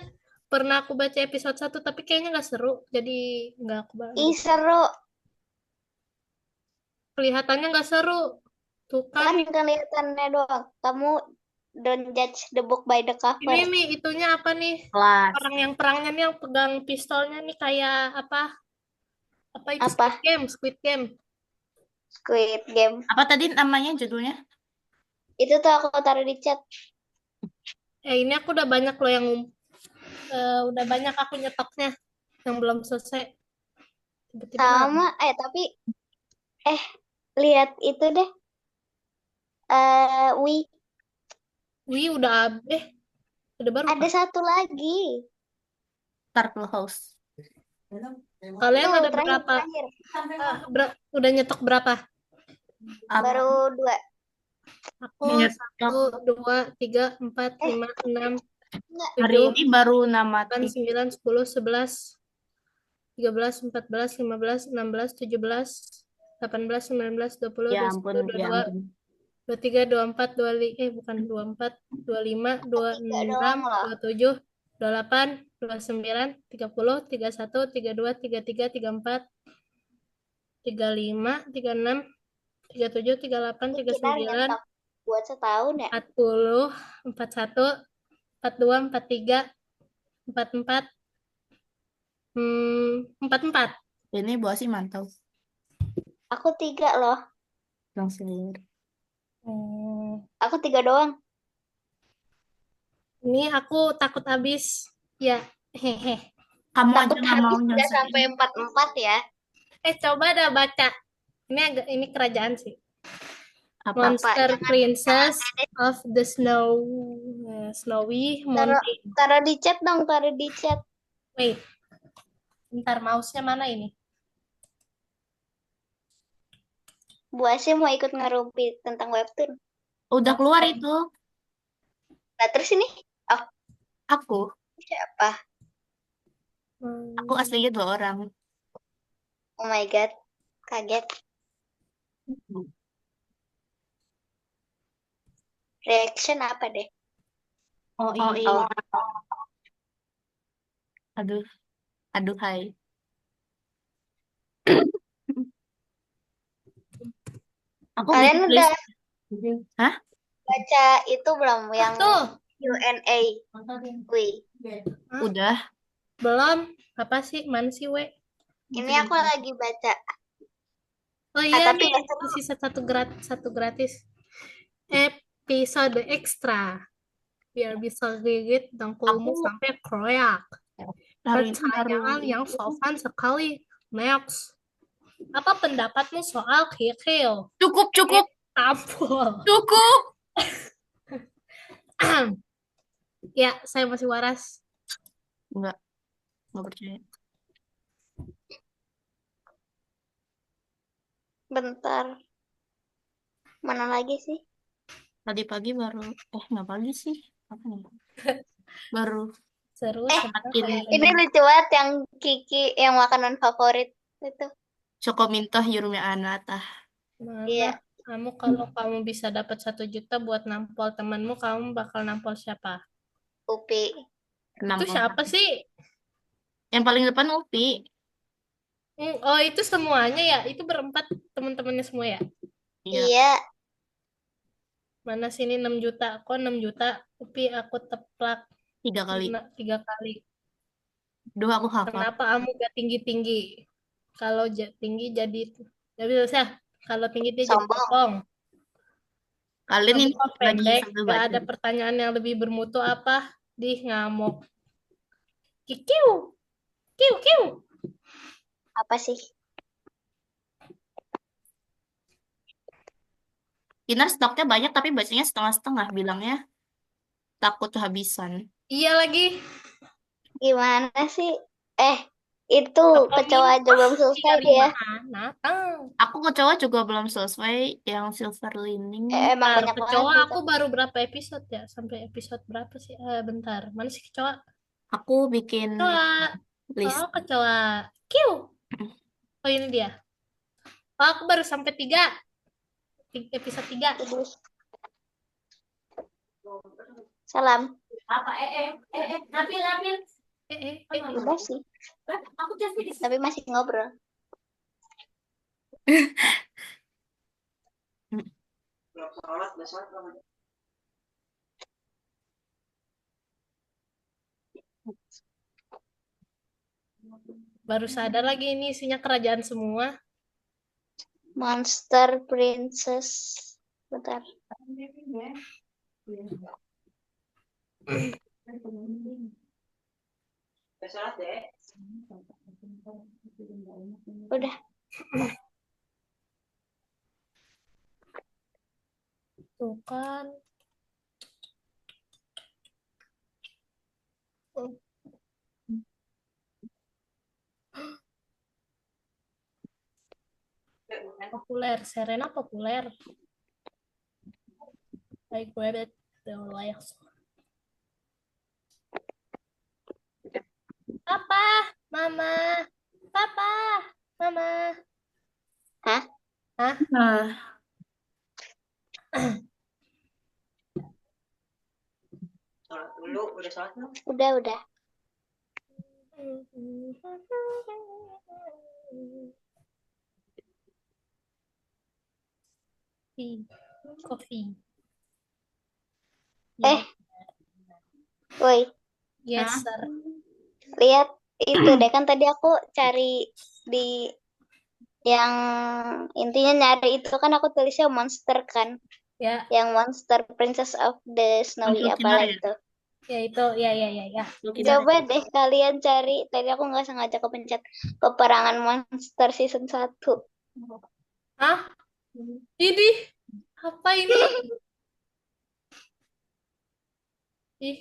Pernah aku baca episode 1, tapi kayaknya nggak seru. Jadi nggak aku Ih, seru. kelihatannya nggak seru. Tuh kan. Kan kelihatannya doang. Kamu don't judge the book by the cover. Ini nih, itunya apa nih? Kelas. Orang yang perangnya nih yang pegang pistolnya nih kayak apa? Apa itu Apa? Squid Game. Squid Game. Apa tadi namanya judulnya? Itu tuh aku taruh di chat. Ini aku udah banyak loh yang udah banyak aku nyetoknya yang belum selesai. Tiba-tiba Sama. Tapi lihat itu deh. Wih, Wih, udah baru. ada satu lagi. Turtle House. Kalian Tuh, ada terakhir, berapa? terakhir. Udah nyetok berapa? Apa? Baru 2. Aku Nyetok 1, 2, 3, 4, 5, 6, hari 7, ini baru 8, namati. 9, 10, 11, 13, 14, 15, 16, 17, 18, 19, 20, Ya 21, ampun, ya 22, ampun. 23, 24, 25, bukan 24, 25, 3 26, doang loh. 27, 28, 29, 30, 31, 32, 33, 34, 35, 36, 37, 38, Ini Kinar 39, nyetok buat setahun ya. 40, 41, 42, 43, 44, 44. Ini Bu Asi mantau. Aku 3 loh. Langsung. Aku 3 doang. Ini aku takut habis. Ya, hehe. Kamu aja Takut nggak mau habis udah nyelesain. sampai 44 ya. Coba dah baca. Ini kerajaan sih. Apa? Monster Princess of the Snowy Mountain. Taruh di chat dong, taruh di chat. Wait. Bentar, mouse-nya mana ini? Bu Asyik mau ikut ngerumpi tentang webtoon. Udah keluar itu. Nah, terus ini Aku. siapa? Aku aslinya 2 orang. Oh my god. Kaget. Reaction apa deh? Oh iya. Aduh. Aduh, hai. Aku Kalian bikin udah list. Hah? baca itu belum yang Tuh, Q&A? Wih, Udah. belum. Apa sih? Mana sih, we? ini aku lagi baca. Oh iya tapi nih, nggak seru. sisa satu gratis. Episode ekstra. Biar bisa gigit dengkulmu sampai kroyak. Hari ini Pertanyaan baru yang sopan sekali. Next. Apa pendapatmu soal kikil? Cukup. Tampol. Cukup. Ya, saya masih waras. Enggak percaya. Bentar. Mana lagi sih? Tadi pagi baru, nggak pagi sih. Apa nih? Baru Seru. semakin Ini lucu banget yang Kiki yang makanan favorit itu. Chocominto Yurumi Anata. Mana? Iya. Kalau kamu bisa dapat 1 juta buat nampol temanmu, kamu bakal nampol siapa? Upi. Itu siapa sih? Yang paling depan Upi. Oh, itu semuanya ya? Itu berempat teman-temannya semua ya? Iya. Mana sini 6 juta? Kok 6 juta? Upi aku teplak 3 kali. 3 kali. 2 aku hafal. Kenapa kamu gak tinggi-tinggi? Kalau tinggi jadi bisa. Kalau tinggi dia jadi Sombong. sombong. Kalian Kamu ini kok lagi pendek, sambil gak baca. ada pertanyaan yang lebih bermutu apa? Ngamuk. Kikiu. Kiu. Apa sih? Kinar stoknya banyak tapi bacanya setengah-setengah. Bilangnya takut kehabisan. Iya lagi. Gimana sih? Itu Apa kecoa aja belum selesai dari ya. mana? Aku kecoa juga belum selesai yang silver lining. Emang Bentar, banyak banget kecoa sih. aku baru berapa episode ya? Sampai episode berapa sih? Bentar, mana sih kecoa? Aku bikin Kecoa. list. Oh, kecoa. Kiu. Oh, ini dia. Oh, aku baru sampai 3. Episode 3. Idus. Salam. Udah sih. Tapi masih ngobrol. Baru sadar lagi ini isinya kerajaan semua. Monster Princess. Bentar. Udah. Tuh kan. Populer. Serena populer. I grab it. The likes. Papa, Mama, Papa, Mama. Hah? Hah? Nah, Udah. Coffee. Woi, Yes, Hah? sir. lihat itu deh kan tadi aku cari di yang intinya nyari itu kan aku tulisnya monster kan. Ya, Yang Monster Princess of the Snowy Untuk apalah Kinar ya? itu. ya itu, ya. Untuk Kinar Coba deh kalian cari. Tadi aku nggak sengaja kepencet peperangan monster season 1. Hah? Ini apa ini? Ih,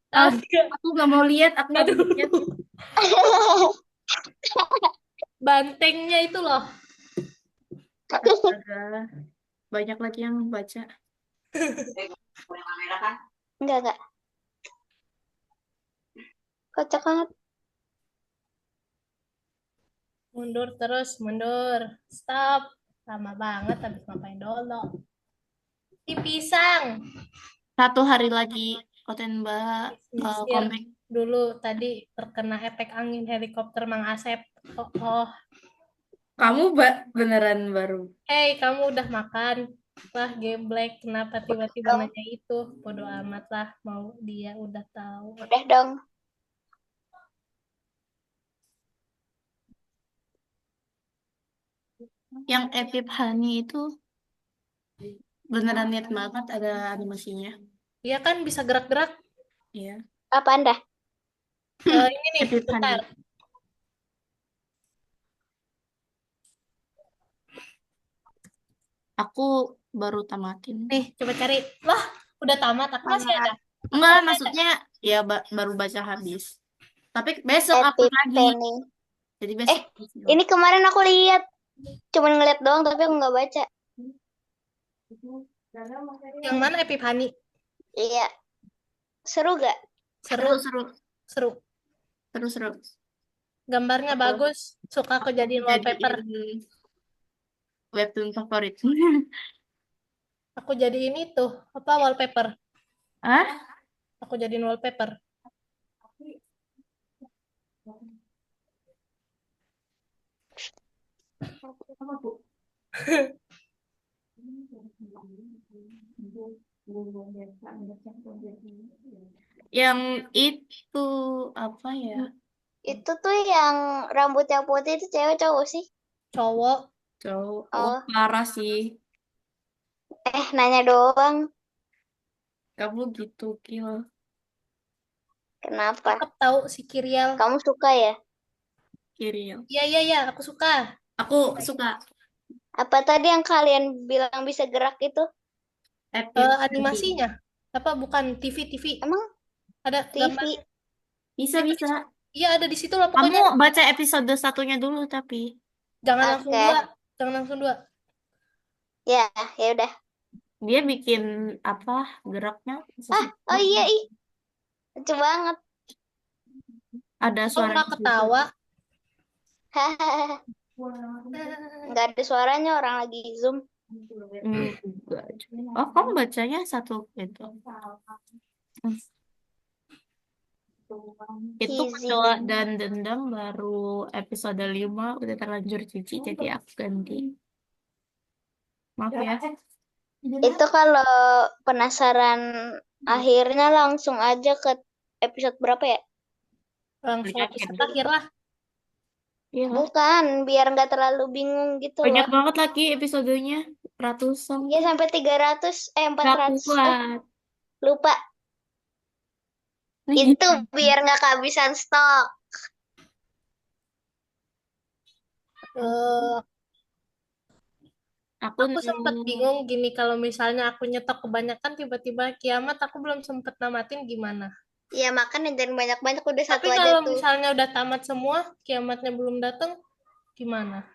Ah, astaga. aku nggak mau lihat, aku nggak mau Aduh. lihat. Bantengnya itu loh. Astaga. Banyak lagi yang baca. Enggak. Kocak banget. Mundur terus, mundur. Stop. Lama banget habis ngapain dulu. Si pisang. 1 hari lagi konten Mbak Sisir. comeback. Dulu tadi terkena efek angin helikopter Mang Asep. Oh. Kamu beneran baru. Hey, kamu udah makan? Wah, geblek. Kenapa tiba-tiba nanya itu? Bodoh amat lah. Mau dia udah tahu. Udah dong. Yang Epiphany itu beneran niat banget ada animasinya. Iya kan bisa gerak-gerak. Iya. Apa Anda? Ini nih, Epiphany. bentar. Aku baru tamatin. Nih, coba cari. Wah, udah tamat. Aku masih ada. Enggak, maksudnya ya baru baca habis. Tapi besok upload lagi. Epiphany. Jadi besok. Ini kemarin aku lihat. Cuman ngeliat doang tapi aku nggak baca. Yang mana Epiphany? Iya. Seru gak? Seru. Gambarnya bagus. Suka aku jadiin wallpaper. Webtoon favorit. Aku jadiin itu. Apa wallpaper? Hah? Aku jadiin wallpaper. Apa, Bu? Yang itu apa ya? Itu tuh yang rambutnya putih itu cewek cowok sih? Cowok. Cowok. Oh. Parah sih. Nanya doang. Kamu gitu, Kil. Kenapa? Aku tahu si Kiriel. Kamu suka ya? Kiriel. Iya, aku suka. Aku suka. Apa tadi yang kalian bilang bisa gerak itu? Animasinya. Apa bukan TV? Emang Ada TV? gambar. Bisa. Iya, ada di situ lah Kamu pokoknya. baca episode satunya dulu tapi. Jangan langsung Oke. dua. Jangan langsung dua. Ya, ya udah. Dia bikin apa geraknya Oh iya, ih. Lucu banget. ada Kok suara nggak di situ. ketawa? Nggak ada suaranya, orang lagi Zoom. Enggak. Oh, kamu bacanya satu itu. Hmm. Itu Easy. Kecoa dan Dendam baru episode 5 udah terlanjur Cici jadi aku ganti. Maaf ya. Itu kalau penasaran akhirnya langsung aja ke episode berapa ya? Langsung Banyak episode ya. akhir lah. Iya. Bukan, biar nggak terlalu bingung gitu Banyak loh. banget lagi episodenya. Ratusan. Ya sampai 300, 400. Ratusan. Lupa. Itu biar nggak kehabisan stok. Eh, Aku aku sempat bingung gini, kalau misalnya aku nyetok kebanyakan tiba-tiba kiamat, aku belum sempet namatin gimana. Ya makanya jangan banyak-banyak, udah Tapi satu aja kalau tuh. misalnya udah tamat semua, kiamatnya belum datang, gimana?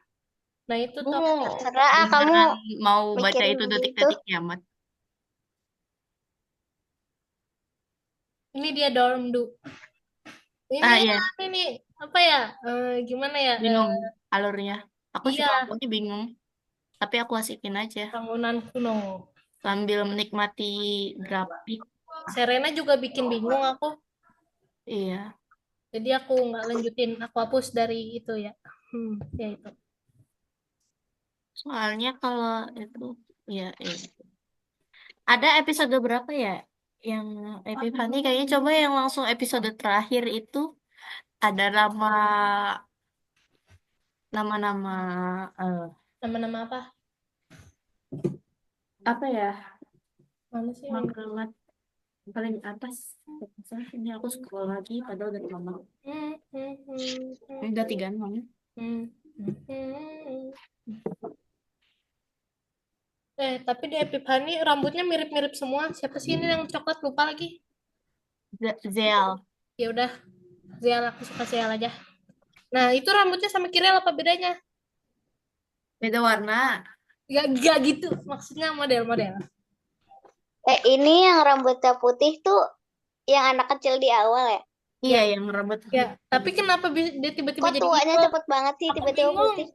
Nah itu tuh aku bingung. Terserah kamu beneran mau baca mikirin itu begitu. detik-detik kiamat. Ini dia dorm du. Ini Iya, ini apa ya? Gimana ya? bingung alurnya. Aku Iya, juga awalnya bingung, tapi aku asikin aja bangunan kuno. sambil menikmati grafik. Serena juga bikin bingung aku. Iya, Jadi aku nggak lanjutin, aku hapus dari itu ya. Ya itu. soalnya kalau itu ya, ada episode berapa ya yang Epifani kayaknya coba yang langsung episode terakhir itu ada nama-nama eh, Nama-nama apa? apa ya Mana sih yang... maklumat paling atas. Ini aku scroll lagi padahal udah lama. Hmm, hmm, hmm, Ini udah 36. hmm, hmm. Tapi di Epipani rambutnya mirip-mirip semua. Siapa sih ini yang coklat? Lupa lagi. Zel. Ya udah, Zial, aku suka Zial aja. Nah, itu rambutnya sama Kirel apa bedanya? Beda warna. Gak gitu. Maksudnya model-model. Ini yang rambutnya putih tuh yang anak kecil di awal ya? Iya, Ya, yang rambut. ya. Tapi kenapa dia tiba-tiba Kok jadi tuanya gitu? cepet banget sih Aku tiba-tiba bingung. putih?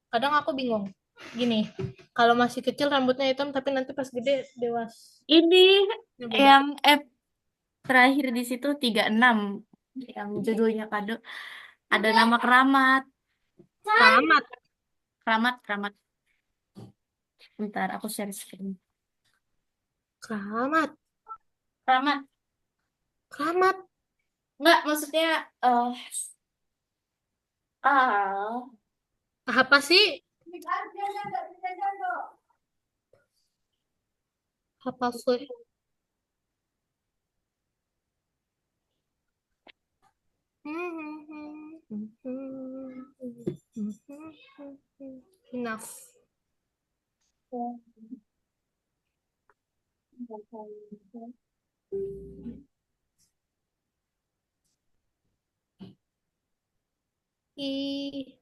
Kadang aku bingung. Gini, kalau masih kecil rambutnya hitam, tapi nanti pas gede dewas. Ini Ya beda. yang terakhir di situ 36 yang judulnya kado. Ada nama keramat. Keramat. Keramat, keramat. Bentar, aku share screen. Keramat. Keramat. Keramat. Enggak, maksudnya ah. Apa sih? Apa sih? Enough. Ih.